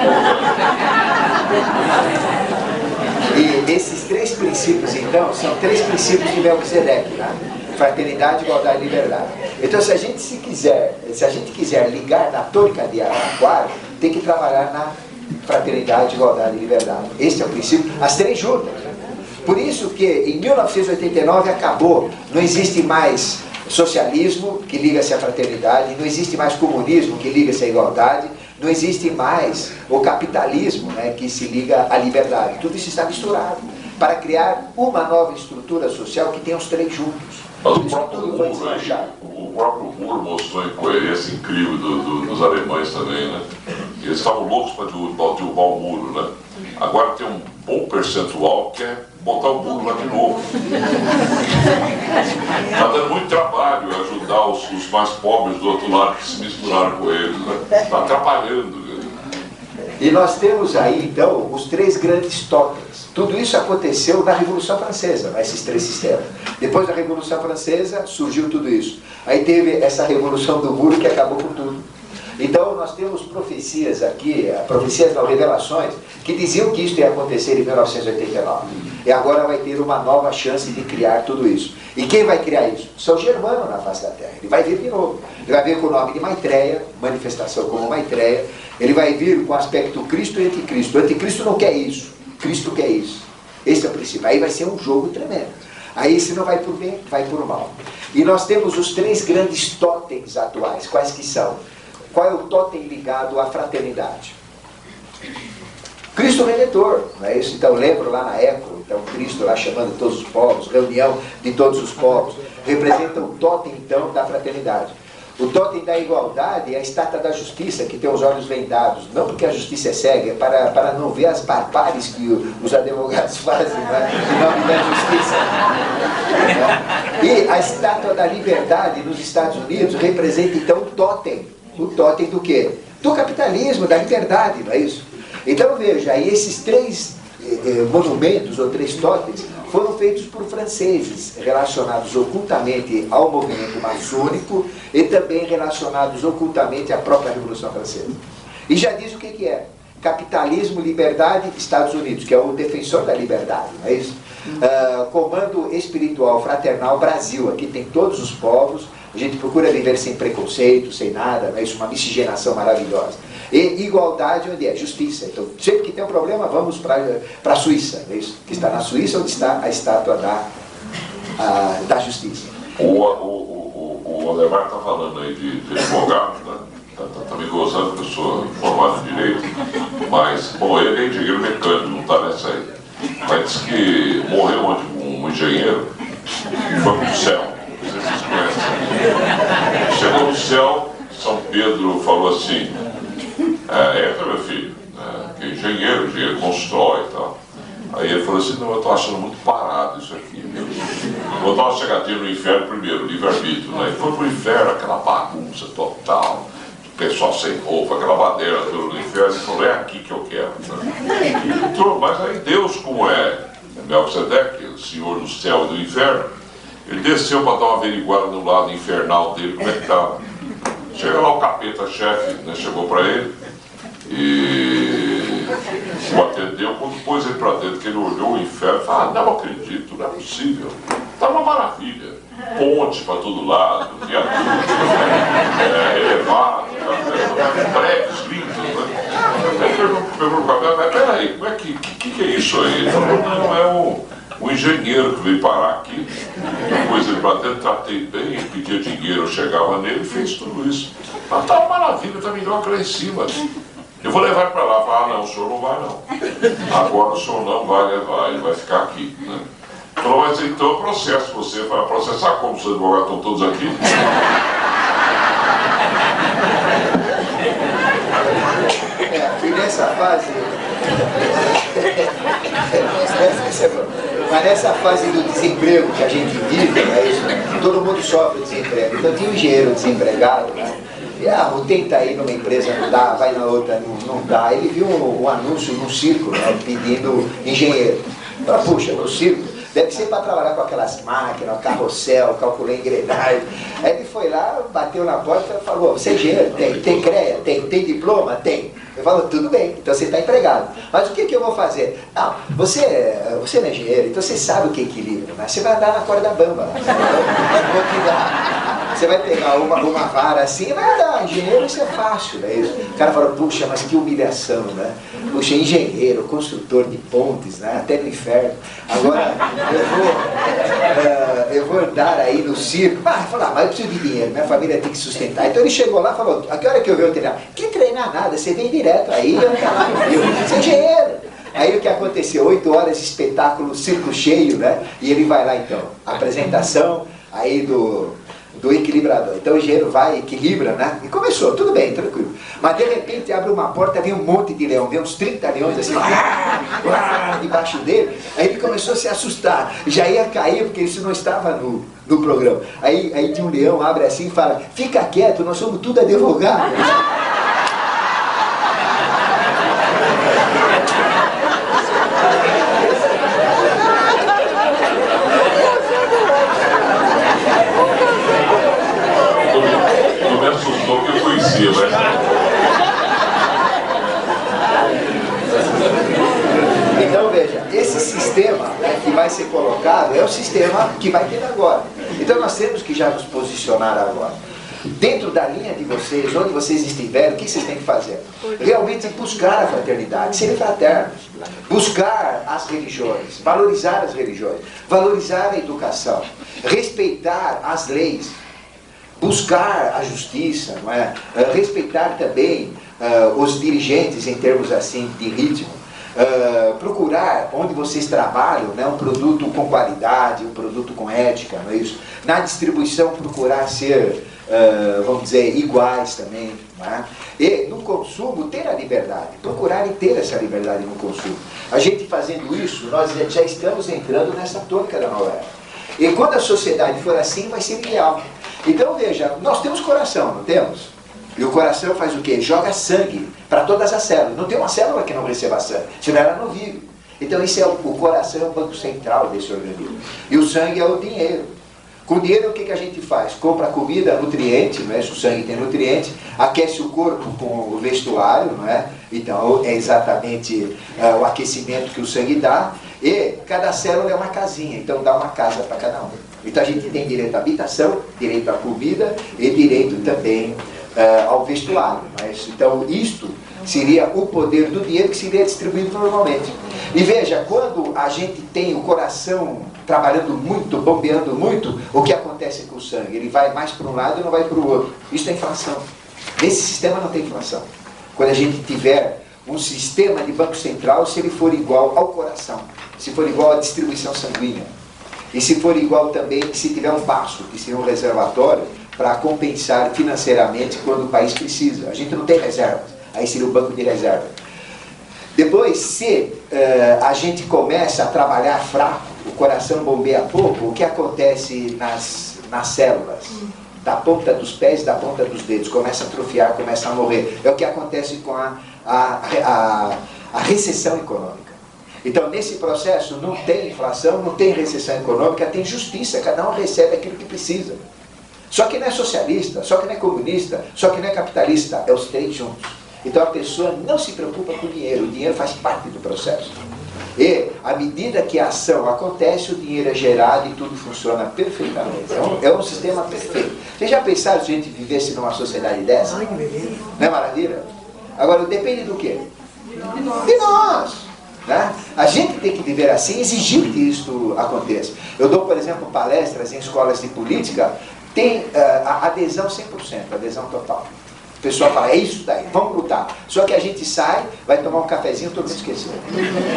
vou? E esses três princípios, então, são três princípios de Melquisedeque, né? Fraternidade, igualdade e liberdade. Então, se a gente quiser ligar na tônica de Aquário, tem que trabalhar na fraternidade, igualdade e liberdade. Este é o princípio, as três juntas. Né? Por isso que em 1989 acabou, não existe mais socialismo que liga-se à fraternidade, não existe mais comunismo que liga-se à igualdade, não existe mais o capitalismo, né, que se liga à liberdade. Tudo isso está misturado para criar uma nova estrutura social que tenha os três juntos. Mas o próprio Muro mostrou a incoerência incrível dos alemães também, né? Eles estavam loucos para derrubar o muro, né? Agora tem um bom percentual que quer botar o muro lá de novo. Está dando muito trabalho ajudar os mais pobres do outro lado que se misturaram com eles, né? Está atrapalhando. Né? E nós temos aí, então, os três grandes totens. Tudo isso aconteceu na Revolução Francesa, esses três sistemas. Depois da Revolução Francesa, surgiu tudo isso. Aí teve essa Revolução do Muro que acabou com tudo. Então, nós temos profecias aqui, profecias não, revelações, que diziam que isso ia acontecer em 1989. E agora vai ter uma nova chance de criar tudo isso. E quem vai criar isso? São Germano na face da Terra. Ele vai vir de novo. Ele vai vir com o nome de Maitreya, manifestação como Maitreya. Ele vai vir com o aspecto Cristo e Anticristo. O Anticristo não quer isso. Cristo quer isso. Esse é o princípio. Aí vai ser um jogo tremendo. Aí se não vai por bem, vai por mal. E nós temos os três grandes totens atuais. Quais que são? Qual é o totem ligado à fraternidade? Cristo Redentor, não é isso? Então lembro lá na Eco, então Cristo lá chamando todos os povos, reunião de todos os povos, representa o totem então da fraternidade. O totem da igualdade é a estátua da justiça, que tem os olhos vendados, não porque a justiça é cega, é para não ver as barbáries que os advogados fazem, né? Em nome da justiça. E a estátua da liberdade nos Estados Unidos representa então o totem do quê? Do capitalismo, da liberdade, não é isso? Então veja, aí esses três monumentos ou três totens foram feitos por franceses, relacionados ocultamente ao movimento maçônico e também relacionados ocultamente à própria Revolução Francesa. E já diz o que é: capitalismo, liberdade, Estados Unidos, que é o defensor da liberdade, não é isso? Comando espiritual, fraternal, Brasil, aqui tem todos os povos, a gente procura viver sem preconceito, sem nada, não é isso? Uma miscigenação maravilhosa. E igualdade onde é? Justiça. Então, sempre que tem um problema, vamos para a Suíça, não é isso? Que está na Suíça, onde está a estátua da justiça. O Ademar está falando aí de advogado, né? Está me gozando, pessoa formada em direito, mas, bom, ele é engenheiro mecânico, não está nessa aí. Mas diz que morreu ontem um engenheiro e foi para o céu. Não sei se vocês conhecem. Chegou no céu, São Pedro falou assim: entra, meu filho, que é engenheiro constrói e tal. Aí ele falou assim: não, eu estou achando muito parado isso aqui, meu. Vou dar uma chegadinha no inferno primeiro, livre-arbítrio, né? Ele foi pro inferno, aquela bagunça total, o pessoal sem roupa, aquela madeira toda no inferno, e falou: é aqui que eu quero. Né? Entrou, mas aí Deus, como é Melquisedeque, o senhor do céu e do inferno, ele desceu para dar uma averiguada no lado infernal dele, como é que estava. Chega lá o capeta-chefe, né, chegou para ele e o atendeu. Quando pôs ele para dentro, que ele olhou o inferno e falou: não acredito, não é possível. Tá uma maravilha. Ponte para todo lado, viaduto, elevado, prédios lindos, né? Aí perguntou pro cabelo: mas peraí, como é que é isso aí? Ele falou: não, é o engenheiro que veio parar aqui. Depois ele para dentro, tratei bem, pedia dinheiro, eu chegava nele e fez tudo isso. Mas tá uma maravilha, tá melhor que lá em cima. Eu vou levar para lá. Falar: não, o senhor não vai não. Agora o senhor não vai levar, ele vai ficar aqui, né? Falou: mas então eu processo você. Vai processar como? Os advogados estão todos aqui? E nessa fase... Mas nessa fase do desemprego que a gente vive, né, todo mundo sofre desemprego. Então tinha um engenheiro desempregado, né? E tenta ir numa empresa, não dá, vai na outra, não dá. Ele viu um anúncio no circo, né, pedindo engenheiro. Fala: puxa, no circo deve ser para trabalhar com aquelas máquinas, carrossel, calcular engrenagem. Aí ele foi lá, bateu na porta e falou: você é engenheiro? Tem CREA? Tem diploma? Tem. Eu falo: tudo bem, então você está empregado. Mas o que eu vou fazer? Não, você não é engenheiro, então você sabe o que é equilíbrio, né? Você vai andar na corda bamba lá. Você vai pegar uma vara assim e vai andar. Engenheiro, isso é fácil, né? O cara fala: puxa, mas que humilhação, né? Puxa, engenheiro, construtor de pontes, né? Até no inferno. Agora, eu vou andar aí no circo. Falar: mas eu preciso de dinheiro, minha família tem que sustentar. Então ele chegou lá e falou: a que hora que eu venho treinar? Que treinar nada, você vem direto aí, anda lá no rio. Você é engenheiro. Aí o que aconteceu? 8 horas de espetáculo, circo cheio, né? E ele vai lá então, apresentação aí do equilibrador. Então o engenheiro vai, equilibra, né? E começou, tudo bem, tranquilo. Mas de repente abre uma porta, vem um monte de leão, vem uns 30 leões assim, debaixo dele. Aí ele começou a se assustar, já ia cair porque isso não estava no programa. Aí tinha um leão, abre assim e fala: fica quieto, nós somos tudo advogados. Assustou que eu conhecia, mas... Então veja, esse sistema, né, que vai ser colocado é o sistema que vai ter agora. Então nós temos que já nos posicionar agora. Dentro da linha de vocês, onde vocês estiverem, o que vocês têm que fazer? Realmente buscar a fraternidade, serem fraternos, buscar as religiões, valorizar as religiões, valorizar a educação, respeitar as leis, buscar a justiça, não é? Respeitar também os dirigentes em termos assim de ritmo, procurar onde vocês trabalham, né, um produto com qualidade, um produto com ética, não é isso? Na distribuição procurar ser, vamos dizer, iguais também, não é? E no consumo ter a liberdade, procurar ter essa liberdade no consumo. A gente fazendo isso, nós já estamos entrando nessa tônica da nova era. E quando a sociedade for assim, vai ser ideal. Então veja, nós temos coração, não temos? E o coração faz o quê? Joga sangue para todas as células. Não tem uma célula que não receba sangue, senão ela não vive. Então isso é o coração é o banco central desse organismo. E o sangue é o dinheiro. Com o dinheiro o que a gente faz? Compra comida, nutriente, não é? Se o sangue tem nutriente, aquece o corpo com o vestuário, não é? Então é exatamente o aquecimento que o sangue dá. E cada célula é uma casinha, então dá uma casa para cada um. Então a gente tem direito à habitação, direito à comida e direito também ao vestuário. Mas, então isto seria o poder do dinheiro que seria distribuído normalmente. E veja, quando a gente tem o coração trabalhando muito, bombeando muito, o que acontece com o sangue? Ele vai mais para um lado e não vai para o outro. Isso é inflação. Nesse sistema não tem inflação. Quando a gente tiver um sistema de banco central, se ele for igual ao coração, se for igual à distribuição sanguínea, e se for igual também, se tiver um baço, que seria um reservatório, para compensar financeiramente quando o país precisa. A gente não tem reservas, aí seria o banco de reserva. Depois, se a gente começa a trabalhar fraco, o coração bombeia pouco, o que acontece nas células? Da ponta dos pés, da ponta dos dedos, começa a atrofiar, começa a morrer. É o que acontece com a recessão econômica. Então, nesse processo, não tem inflação, não tem recessão econômica, tem justiça, cada um recebe aquilo que precisa. Só que não é socialista, só que não é comunista, só que não é capitalista, é os três juntos. Então a pessoa não se preocupa com o dinheiro faz parte do processo. E, à medida que a ação acontece, o dinheiro é gerado e tudo funciona perfeitamente. É um sistema perfeito. Vocês já pensaram se a gente vivesse numa sociedade dessa? Ai, que beleza. Não é maravilha? Agora, depende do quê? De nós. Né? A gente tem que viver assim e exigir que isso aconteça. Eu dou, por exemplo, palestras em escolas de política, tem adesão 100%, adesão total. O pessoal fala, é isso daí, vamos lutar. Só que a gente sai, vai tomar um cafezinho, todo mundo esqueceu.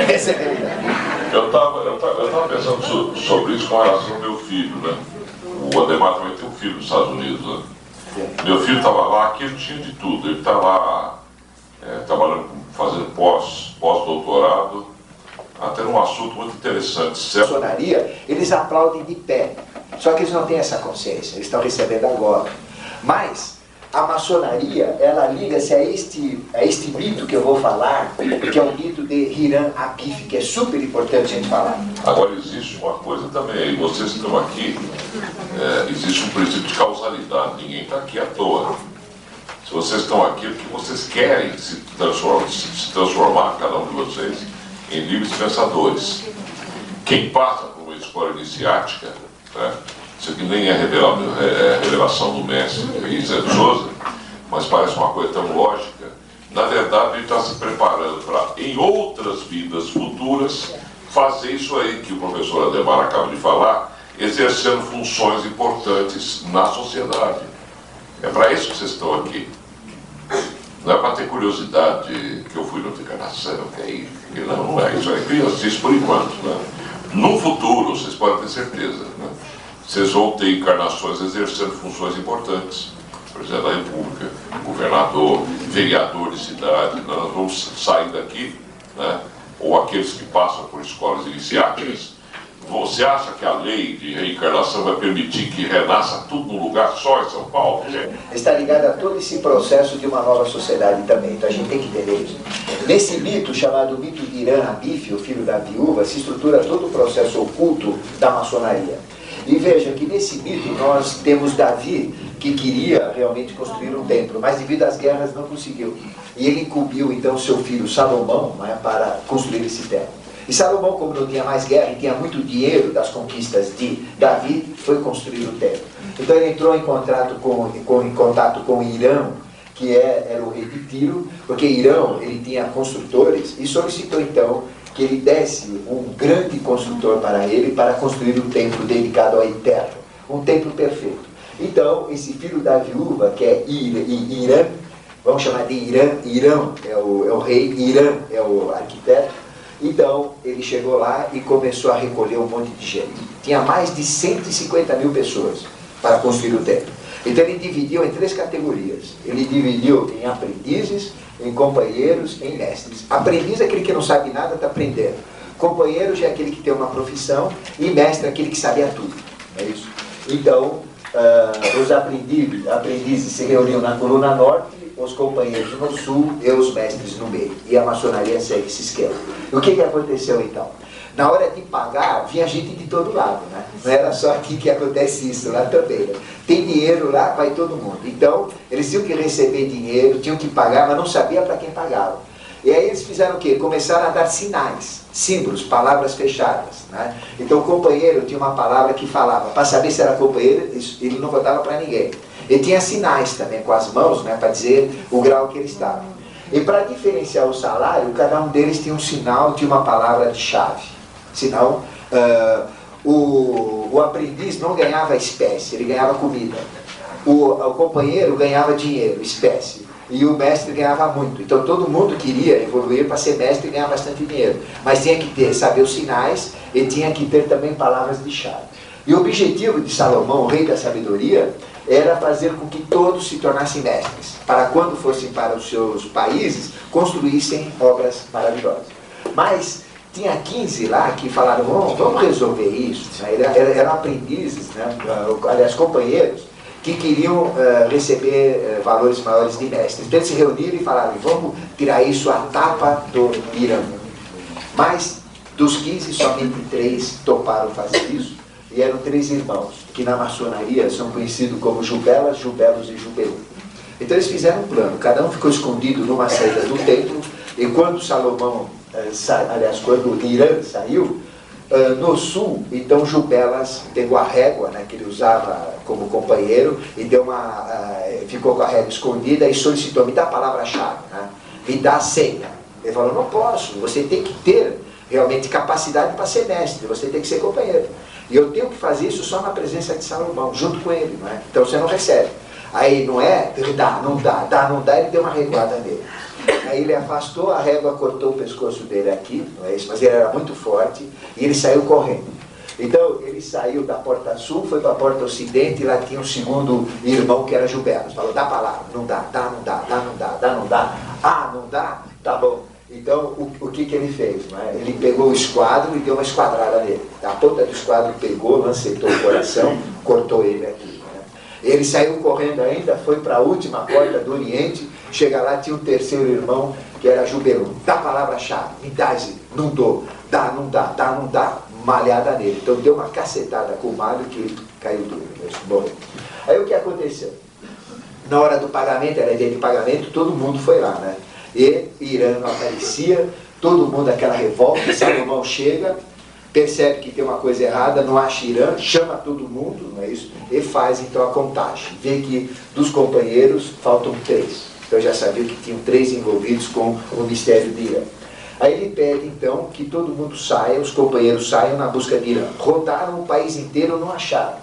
Essa é a realidade. Eu tava pensando sobre isso com relação ao meu filho, né? O Ademar também tem um filho nos Estados Unidos, né? Meu filho estava lá, aqui ele tinha de tudo. Ele está lá trabalhando, fazendo pós-doutorado, até num assunto muito interessante. A maçonaria, eles aplaudem de pé. Só que eles não têm essa consciência, eles estão recebendo agora. Mas a maçonaria, ela liga-se a este mito que eu vou falar, que é o mito de Hiram Abif, que é super importante a gente falar. Agora existe uma coisa também, vocês que estão aqui, existe um princípio de causalidade, ninguém está aqui à toa. Se vocês estão aqui é porque vocês querem se transformar, cada um de vocês, em livres pensadores. Quem passa por uma escola iniciática, né, isso aqui nem é revelação do mestre Zé de Souza, mas parece uma coisa tão lógica. Na verdade, ele está se preparando para, em outras vidas futuras, fazer isso aí que o professor Ademar acaba de falar, exercendo funções importantes na sociedade. É para isso que vocês estão aqui. Não é para ter curiosidade que eu fui na encarnação, que é isso. Não é isso. É criancice por enquanto. Né? No futuro, vocês podem ter certeza, né? Vocês vão ter encarnações exercendo funções importantes. Presidente da República, governador, vereador de cidade. Nós vamos sair daqui, né? Ou aqueles que passam por escolas iniciáticas. Você acha que a lei de reencarnação vai permitir que renasça tudo num lugar só em São Paulo? Está ligado a todo esse processo de uma nova sociedade também, então a gente tem que entender isso. Nesse mito, chamado mito de Hiram Abif, o filho da viúva, se estrutura todo o processo oculto da maçonaria. E veja que nesse mito nós temos Davi, que queria realmente construir um templo, mas devido às guerras não conseguiu. E ele incumbiu então seu filho Salomão, né, para construir esse templo. E Salomão, como não tinha mais guerra e tinha muito dinheiro das conquistas de Davi, foi construir o templo. Então ele entrou em contato com Hirão, que era o rei de Tiro, porque Hirão ele tinha construtores, e solicitou então que ele desse um grande construtor para ele, para construir um templo dedicado ao Eterno, um templo perfeito. Então, esse filho da viúva, que é Hirão, vamos chamar de Hirão é o rei, Hirão é o arquiteto. Então, ele chegou lá e começou a recolher um monte de gente. Tinha mais de 150 mil pessoas para construir o templo. Então, ele dividiu em 3 categorias. Ele dividiu em aprendizes, em companheiros, em mestres. Aprendiz é aquele que não sabe nada, está aprendendo. Companheiro já é aquele que tem uma profissão. E mestre é aquele que sabia tudo. É isso. Então, os aprendizes se reuniam na coluna norte, os companheiros no sul e os mestres no meio. E a maçonaria segue esse esquema. E o que aconteceu então? Na hora de pagar, vinha gente de todo lado, né? Não era só aqui que acontece isso, lá também. Né? Tem dinheiro lá, vai todo mundo. Então, eles tinham que receber dinheiro, tinham que pagar, mas não sabia para quem pagava. E aí eles fizeram o quê? Começaram a dar sinais, símbolos, palavras fechadas. Né? Então o companheiro tinha uma palavra que falava, para saber se era companheiro, ele não contava para ninguém. Ele tinha sinais também com as mãos, né, para dizer o grau que ele estava. E para diferenciar o salário, cada um deles tinha um sinal, tinha uma palavra de chave. Senão, o aprendiz não ganhava espécie, ele ganhava comida. O companheiro ganhava dinheiro, espécie. E o mestre ganhava muito. Então todo mundo queria evoluir para ser mestre e ganhar bastante dinheiro. Mas tinha que saber os sinais e tinha que ter também palavras de chave. E o objetivo de Salomão, o rei da sabedoria, era fazer com que todos se tornassem mestres, para quando fossem para os seus países, construíssem obras maravilhosas. Mas tinha 15 lá que falaram, vamos resolver isso. Eram aprendizes, né? Aliás, companheiros, que queriam receber valores maiores de mestres. Então eles se reuniram e falaram, vamos tirar isso à tapa do Hirão. Mas dos 15, somente 3 toparam fazer isso. e eram 3 irmãos, que na maçonaria são conhecidos como Jubelas, Jubelos e Jubelu. Então eles fizeram um plano, cada um ficou escondido numa saída do templo, e quando Salomão, quando Irã saiu, no sul, então Jubelas pegou a régua, né, que ele usava como companheiro, e ficou com a régua escondida e solicitou: me dá a palavra-chave, né, me dá a senha. Ele falou: não posso, você tem que ter realmente capacidade para ser mestre, você tem que ser companheiro. E eu tenho que fazer isso só na presença de Salomão, junto com ele, não é? Então você não recebe. Aí não é, não dá, ele deu uma reguada nele. Aí ele afastou a régua, cortou o pescoço dele aqui, não é isso? Mas ele era muito forte e ele saiu correndo. Então ele saiu da porta sul, foi para a porta ocidente, e lá tinha um segundo irmão que era Jubelos. Falou: dá a palavra, não dá, não dá, não dá, não dá. Ah, não dá? Tá bom. Então o que ele fez? Não é? Ele pegou o esquadro e deu uma esquadrada nele. A ponta do esquadro pegou, lanceitou o coração, cortou ele aqui. Ele saiu correndo ainda, foi para a última porta do Oriente, chega lá, tinha um terceiro irmão, que era Jubelu. Dá a palavra-chave, me dá, não dou, dá, não dá, não dá, malhada nele. Então deu uma cacetada com o malho que ele caiu duro, morreu. Aí o que aconteceu? Na hora do pagamento, era dia de pagamento, todo mundo foi lá, né? E Irã não aparecia, todo mundo aquela revolta, Salomão chega, percebe que tem uma coisa errada, não acha Irã, chama todo mundo, não é isso? E faz então a contagem. Vê que dos companheiros faltam 3. Então já sabia que tinham 3 envolvidos com o mistério de Irã. Aí ele pede então que todo mundo saia, os companheiros saiam na busca de Irã. Rodaram o país inteiro, não acharam.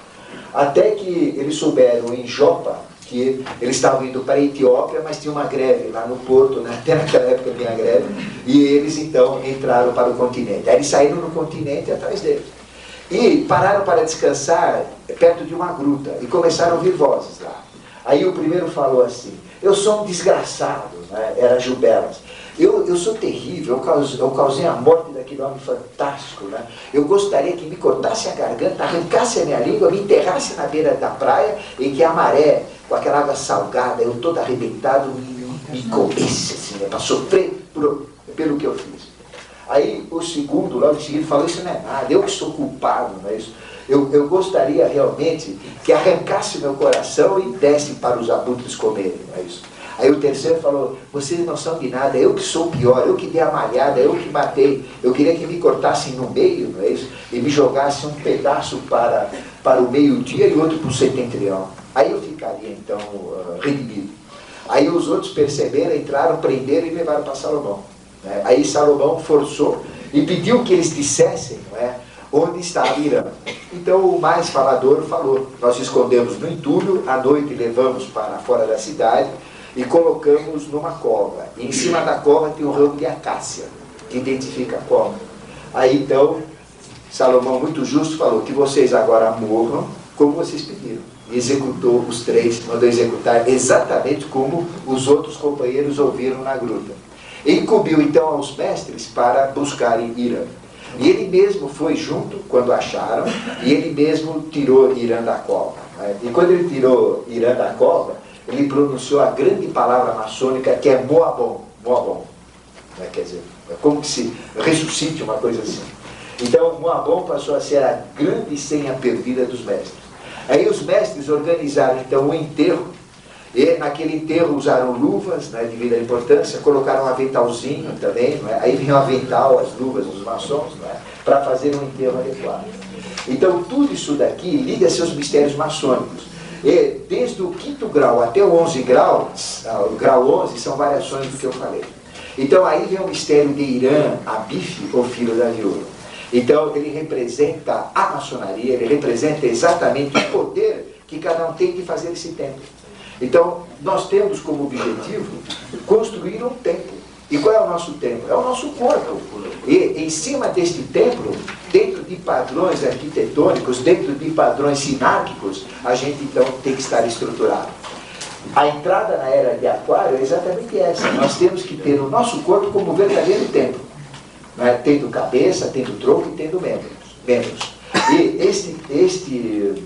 Até que eles souberam em Jopa que eles estavam indo para a Etiópia, mas tinha uma greve lá no porto, né? Até naquela época tinha greve, e eles então entraram para o continente. Aí eles saíram no continente atrás deles. E pararam para descansar perto de uma gruta, e começaram a ouvir vozes lá. Aí o primeiro falou assim: eu sou um desgraçado, né? Era Jubelas. Eu sou terrível, eu causei a morte daquele homem fantástico, né? Eu gostaria que me cortasse a garganta, arrancasse a minha língua, me enterrasse na beira da praia e que a maré, com aquela água salgada, eu todo arrebentado, me comesse, assim, né? Para sofrer pelo que eu fiz. Aí o segundo, logo em seguida, falou: isso não é nada, eu que sou culpado, não é isso? Eu gostaria realmente que arrancasse meu coração e desse para os abutres comerem, não é isso? Aí o terceiro falou: vocês não são de nada, eu que sou o pior, eu que dei a malhada, eu que matei, eu queria que me cortassem no meio, não é isso? E me jogassem um pedaço para o meio-dia e outro para o setentrião. Aí eu ficaria então redimido. Aí os outros perceberam, entraram, prenderam e levaram para Salomão. Né? Aí Salomão forçou e pediu que eles dissessem, não é, onde estava Irã. Então o mais falador falou: nós escondemos no entulho, à noite levamos para fora da cidade e colocamos numa cova. E em cima da cova tem um ramo de acácia, que identifica a cova. Aí então, Salomão, muito justo, falou: que vocês agora morram como vocês pediram. E executou os 3, mandou executar exatamente como os outros companheiros ouviram na gruta. E incumbiu então aos mestres para buscarem Irã. E ele mesmo foi junto, quando acharam, e ele mesmo tirou Irã da cova. Né? E quando ele tirou Irã da cova, ele pronunciou a grande palavra maçônica que é Moabon. Moabon. Né? Quer dizer, é como que se ressuscite, uma coisa assim. Então Moabon passou a ser a grande senha perdida dos mestres. Aí os mestres organizaram então um enterro, e naquele enterro usaram luvas, né, devido à importância, colocaram um aventalzinho também, não é? Aí vinha o avental, as luvas dos maçons, não é? Para fazer um enterro adequado. Então tudo isso daqui liga-se aos mistérios maçônicos. E desde o 5º grau até o 11 grau, o grau 11 são variações do que eu falei. Então aí vem o mistério de Irã, Abife, o filho da viúva. Então ele representa a maçonaria, ele representa exatamente o poder que cada um tem de fazer esse templo. Então nós temos como objetivo construir um templo. E qual é o nosso templo? É o nosso corpo. E em cima deste templo, dentro de padrões arquitetônicos, dentro de padrões sinárquicos, a gente então tem que estar estruturado. A entrada na era de Aquário é exatamente essa. Nós temos que ter o nosso corpo como um verdadeiro templo. Né? Tendo cabeça, tendo tronco e tendo membros. E este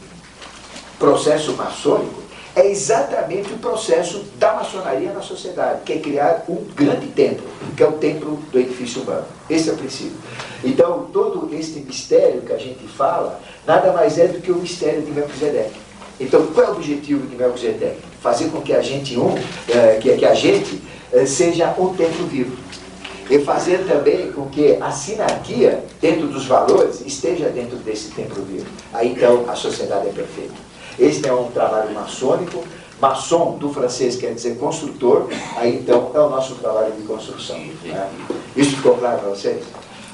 processo maçônico é exatamente o processo da maçonaria na sociedade, que é criar um grande templo, que é o templo do edifício humano. Esse é o princípio. Então, todo este mistério que a gente fala, nada mais é do que o mistério de Melquisedeque. Então, qual é o objetivo de Melquisedeque? Fazer com que a gente, seja um templo vivo. E fazer também com que a sinarquia, dentro dos valores, esteja dentro desse templo vivo. Aí, então, a sociedade é perfeita. Este é um trabalho maçônico. Maçom, do francês, quer dizer construtor. Aí, então, é o nosso trabalho de construção. Né? Isso ficou claro para vocês?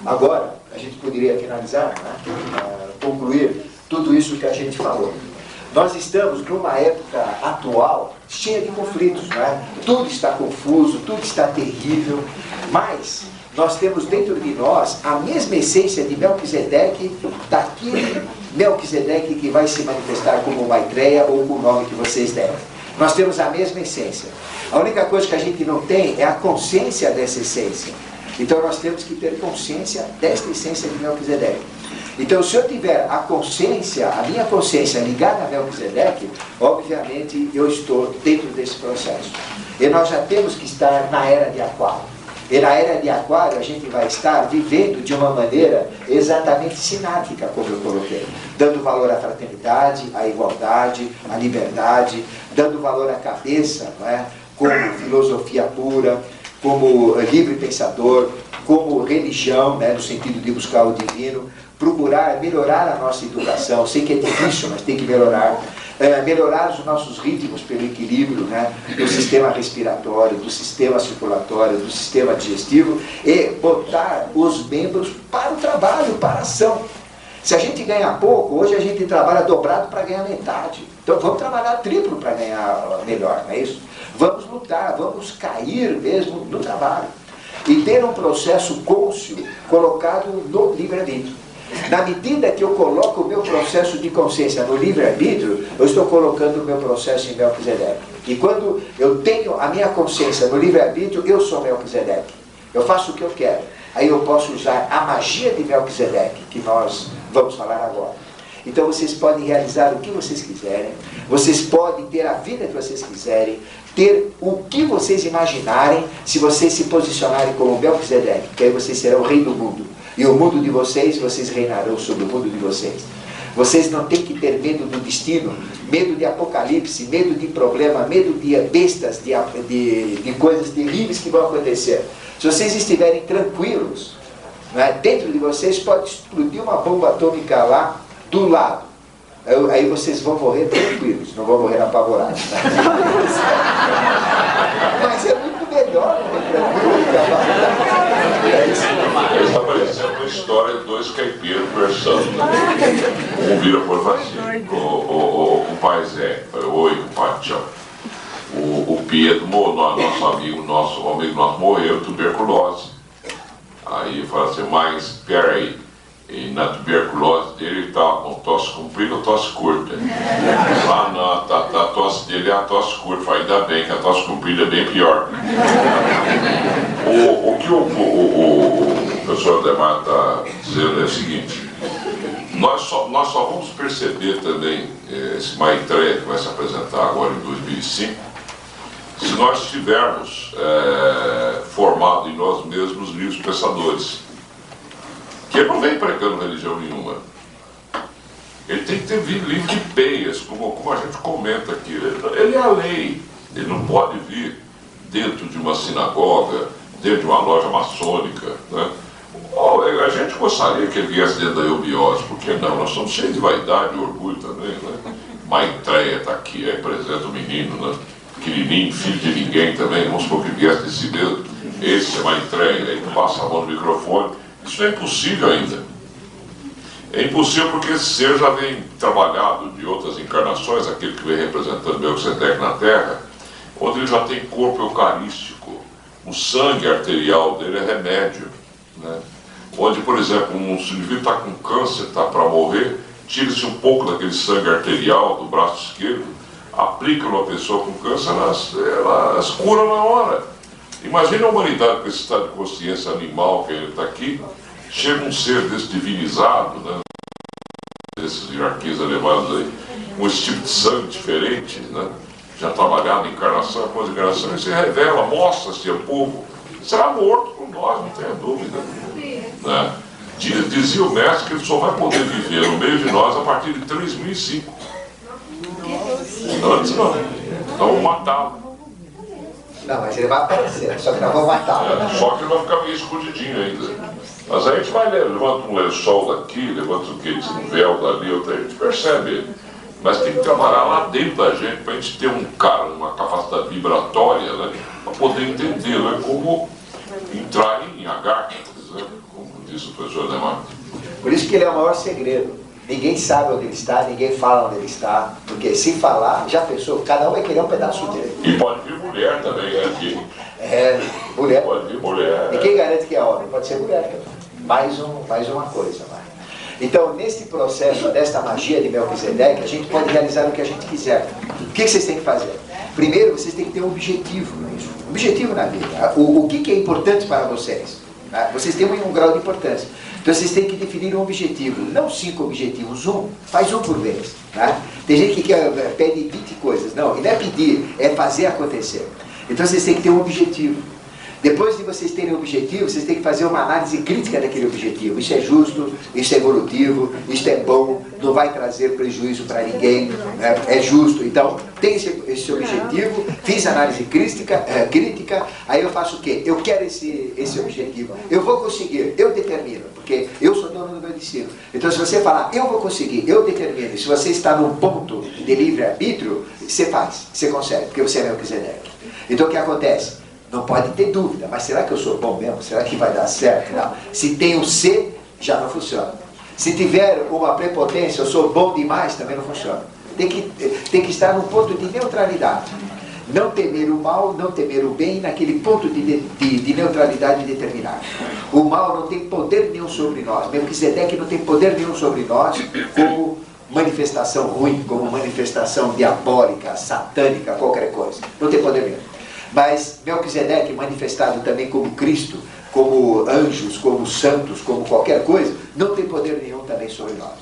Agora, a gente poderia finalizar, né? Concluir tudo isso que a gente falou. Nós estamos numa época atual cheia de conflitos, não é? Tudo está confuso, tudo está terrível, mas nós temos dentro de nós a mesma essência de Melquisedeque, daquele Melquisedeque que vai se manifestar como Maitreya ou com o nome que vocês deram. Nós temos a mesma essência. A única coisa que a gente não tem é a consciência dessa essência. Então nós temos que ter consciência desta essência de Melquisedeque. Então, se eu tiver a consciência, a minha consciência ligada a Melquisedeque, obviamente eu estou dentro desse processo. E nós já temos que estar na era de Aquário. E na era de Aquário a gente vai estar vivendo de uma maneira exatamente sinárquica, como eu coloquei. Dando valor à fraternidade, à igualdade, à liberdade, dando valor à cabeça, não é? Como filosofia pura, como livre pensador, como religião, né? No sentido de buscar o divino. Procurar melhorar a nossa educação, sei que é difícil, mas tem que melhorar. Melhorar os nossos ritmos pelo equilíbrio, né, do sistema respiratório, do sistema circulatório, do sistema digestivo, e botar os membros para o trabalho, para a ação. Se a gente ganha pouco, hoje a gente trabalha dobrado para ganhar metade. Então vamos trabalhar triplo para ganhar melhor, não é isso? Vamos lutar, vamos cair mesmo no trabalho. E ter um processo cônscio colocado no livre-arbítrio. Na medida que eu coloco o meu processo de consciência no livre-arbítrio, eu estou colocando o meu processo em Melquisedeque. E quando eu tenho a minha consciência no livre-arbítrio, eu sou Melquisedeque. Eu faço o que eu quero. Aí eu posso usar a magia de Melquisedeque, que nós vamos falar agora. Então vocês podem realizar o que vocês quiserem, vocês podem ter a vida que vocês quiserem, ter o que vocês imaginarem, se vocês se posicionarem como Melquisedeque, que aí vocês serão o rei do mundo. E o mundo de vocês, vocês reinarão sobre o mundo de vocês. Vocês não têm que ter medo do destino, medo de apocalipse, medo de problema, medo de bestas, de coisas terríveis que vão acontecer. Se vocês estiverem tranquilos, né, dentro de vocês pode explodir uma bomba atômica lá do lado. Aí vocês vão morrer tranquilos, não vão morrer apavorados. Né? Mas é muito melhor morrer tranquilo. Está parecendo uma história de dois caipiras conversando, né? Um vira por assim, o pai Zé, oi, pai, tchau. O Pedro, nosso amigo nosso morreu de tuberculose. Aí fala assim, mas peraí, na tuberculose dele ele estava com tosse comprida ou tosse curta? Ah não, a tosse dele é a tosse curta, fala, ainda bem que a tosse comprida é bem pior. O que o professor Ademar está dizendo é o seguinte, nós só vamos perceber também esse Maitreya que vai se apresentar agora em 2005, se nós estivermos formados em nós mesmos livres pensadores, que ele não vem pregando religião nenhuma. Ele tem que ter livro de peias, como a gente comenta aqui. Ele é a lei, ele não pode vir dentro de uma sinagoga, dentro de uma loja maçônica, né? A gente gostaria que ele viesse dentro da eubiose, porque não? Nós somos cheios de vaidade e orgulho também, né? Maitreya está aqui, aí apresenta o menino, né? Pequenininho, filho de ninguém também, vamos supor que viesse de si mesmo. Esse é Maitreya, aí passa a mão no microfone. Isso é impossível ainda. É impossível porque esse ser já vem trabalhado de outras encarnações, aquele que vem representando Melquisedeque na Terra, onde ele já tem corpo eucarístico. O sangue arterial dele é remédio, né? Onde, por exemplo, um indivíduo está com câncer, está para morrer, tira-se um pouco daquele sangue arterial do braço esquerdo, aplica numa pessoa com câncer, elas curam na hora. Imagina a humanidade com esse estado de consciência animal que ele está aqui, chega um ser desse divinizado, né, desses hierarquias elevadas aí, com esse tipo de sangue diferente, né, já trabalhado em encarnação, após encarnação, ele se revela, mostra-se ao povo. Será morto por nós, não tenha dúvida. Né? Dizia o mestre que ele só vai poder viver no meio de nós a partir de 3005. Antes não. Então vamos matá-lo. Não, mas ele vai aparecer, só que nós vamos matá-lo. Só que ele vai ficar meio escondidinho ainda. Mas aí a gente vai ler, levanta um lençol daqui, levanta um véu dali, outra, a gente percebe ele. Mas tem que trabalhar lá dentro da gente para a gente ter uma capacidade vibratória, né, para poder entender, né, como entrar em H, por exemplo, como disse o professor Neymar. Por isso que ele é o maior segredo. Ninguém sabe onde ele está, ninguém fala onde ele está. Porque se falar, já pensou, cada um vai querer um pedaço dele. E pode vir mulher também, né, aqui. Mulher. Pode vir mulher. E quem garante que é homem? Pode ser mulher também. Mais uma coisa, vai. Então, nesse processo desta magia de Melquisedeque, a gente pode realizar o que a gente quiser. O que vocês têm que fazer? Primeiro, vocês têm que ter um objetivo, não é isso? Objetivo na vida. O que é importante para vocês? Vocês têm um grau de importância. Então, vocês têm que definir um objetivo. Não 5 objetivos, faz um por vez. Tá? Tem gente que pede 20 coisas. Não, e não é pedir, é fazer acontecer. Então, vocês têm que ter um objetivo. Depois de vocês terem um objetivo, vocês têm que fazer uma análise crítica daquele objetivo. Isso é justo, isso é evolutivo, isso é bom, não vai trazer prejuízo para ninguém, né? É justo. Então, tem esse objetivo, fiz análise crítica, aí eu faço o quê? Eu quero esse objetivo, eu vou conseguir, eu determino, porque eu sou dono do meu destino. Então, se você falar, eu vou conseguir, eu determino, se você está num ponto de livre-arbítrio, você faz, você consegue, porque você é Melquisedeque. Então, o que acontece? Não pode ter dúvida, mas será que eu sou bom mesmo? Será que vai dar certo? Não. Se tem um C, já não funciona. Se tiver uma prepotência, eu sou bom demais, também não funciona. Tem que estar num ponto de neutralidade. Não temer o mal, não temer o bem, naquele ponto de neutralidade determinado. O mal não tem poder nenhum sobre nós. Melquisedeque não tem poder nenhum sobre nós como manifestação ruim, como manifestação diabólica, satânica, qualquer coisa. Não tem poder nenhum. Mas Melquisedeque, manifestado também como Cristo, como anjos, como santos, como qualquer coisa, não tem poder nenhum também sobre nós.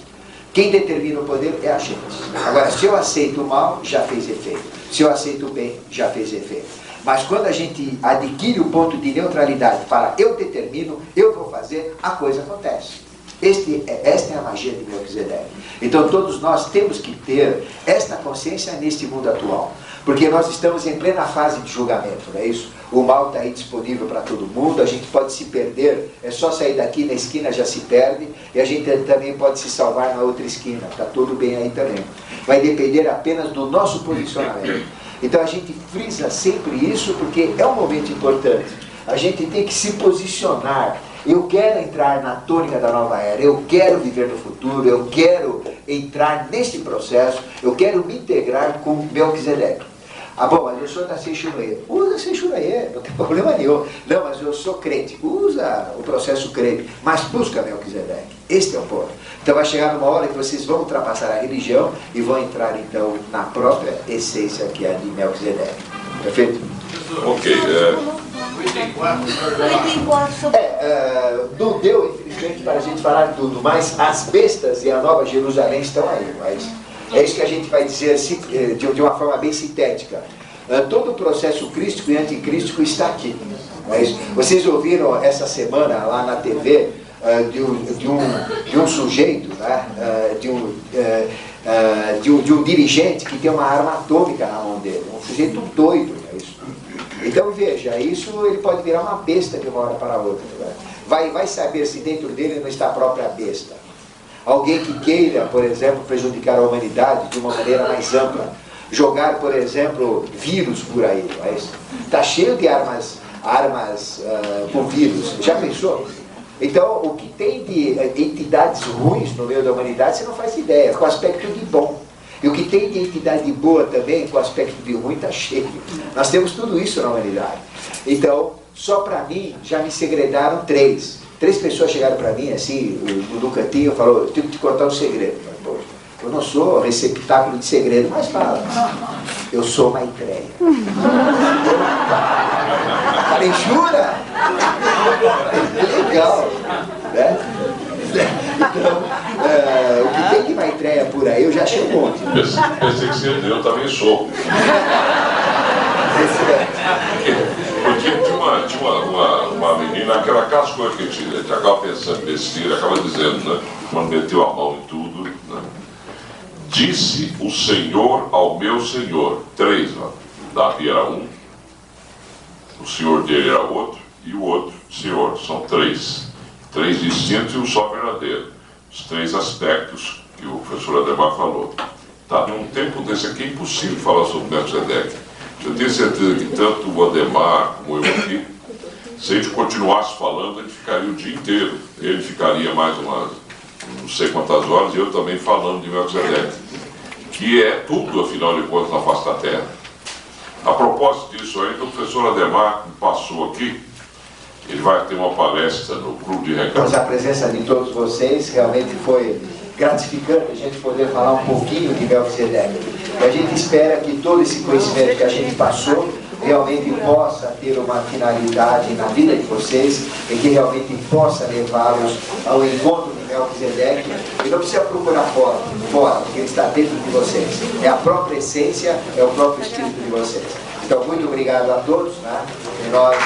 Quem determina o poder é a gente. Agora, se eu aceito o mal, já fez efeito. Se eu aceito o bem, já fez efeito. Mas quando a gente adquire o ponto de neutralidade para eu determino, eu vou fazer, a coisa acontece. Esta é a magia de Melquisedeque. Então todos nós temos que ter esta consciência neste mundo atual. Porque nós estamos em plena fase de julgamento, não é isso? O mal está aí disponível para todo mundo, a gente pode se perder, é só sair daqui na esquina já se perde, e a gente também pode se salvar na outra esquina, está tudo bem aí também. Vai depender apenas do nosso posicionamento. Então a gente frisa sempre isso porque é um momento importante. A gente tem que se posicionar. Eu quero entrar na tônica da nova era, eu quero viver no futuro, eu quero entrar neste processo, eu quero me integrar com Melquisedeque. Ah, bom, mas o senhor está sem Seixuruê. Usa Seixuruê, não tem problema nenhum. Não, mas eu sou crente. Usa o processo crente, mas busca Melquisedeque. Este é o ponto. Então vai chegar numa hora que vocês vão ultrapassar a religião e vão entrar então na própria essência que é a de Melquisedeque. Perfeito? Ok. Não deu, infelizmente, para a gente falar de tudo, mas as bestas e a Nova Jerusalém estão aí. Mas é isso que a gente vai dizer de uma forma bem sintética. Todo o processo crístico e anticrístico está aqui. Mas vocês ouviram essa semana lá na TV de um sujeito, né? de um dirigente que tem uma arma atômica na mão dele, um sujeito doido, é isso. Então veja, isso ele pode virar uma besta de uma hora para outra. Né? Vai saber se dentro dele não está a própria besta. Alguém que queira, por exemplo, prejudicar a humanidade de uma maneira mais ampla, jogar, por exemplo, vírus por aí, está cheio de armas com vírus, já pensou? Então, o que tem de entidades ruins no meio da humanidade, você não faz ideia, com aspecto de bom. E o que tem de entidade boa também, com aspecto de ruim, está cheio. Nós temos tudo isso na humanidade. Então, só para mim, já me segredaram 3 pessoas chegaram para mim, assim, no cantinho, falou, eu tenho que te contar um segredo. Eu falei, eu não sou receptáculo de segredo, mas fala. Eu sou Maitreya. Falei, jura? Legal, né? Então, o que tem de Maitreya Eritreia por aí, eu já achei um monte. Pensei que você eu também sou. Porque tinha uma menina, aquelas coisas que a gente acaba pensando besteira, acaba dizendo, né? Quando meteu a mão em tudo, né? Disse o Senhor ao meu Senhor. 3, ó. Davi era um, o Senhor dele era outro, e o outro Senhor. São 3. 3 distintos e um só verdadeiro. Os 3 aspectos que o professor Ademar falou. Tá, num tempo desse aqui é impossível falar sobre Melquisedeque. Eu tenho certeza que tanto o Ademar como eu aqui, se a gente continuasse falando, a gente ficaria o dia inteiro. Ele ficaria mais umas não sei quantas horas, e eu também falando de Melquisedeque, que é tudo, afinal de contas, na face da terra. A propósito disso ainda, o professor Ademar, que passou aqui, ele vai ter uma palestra no Clube de Recados. A presença de todos vocês realmente foi gratificante a gente poder falar um pouquinho de Melquisedeque. E a gente espera que todo esse conhecimento que a gente passou realmente possa ter uma finalidade na vida de vocês e que realmente possa levá-los ao encontro de Melquisedeque. E não precisa procurar fora, porque ele está dentro de vocês. É a própria essência, é o próprio espírito de vocês. Então, muito obrigado a todos, né? E nós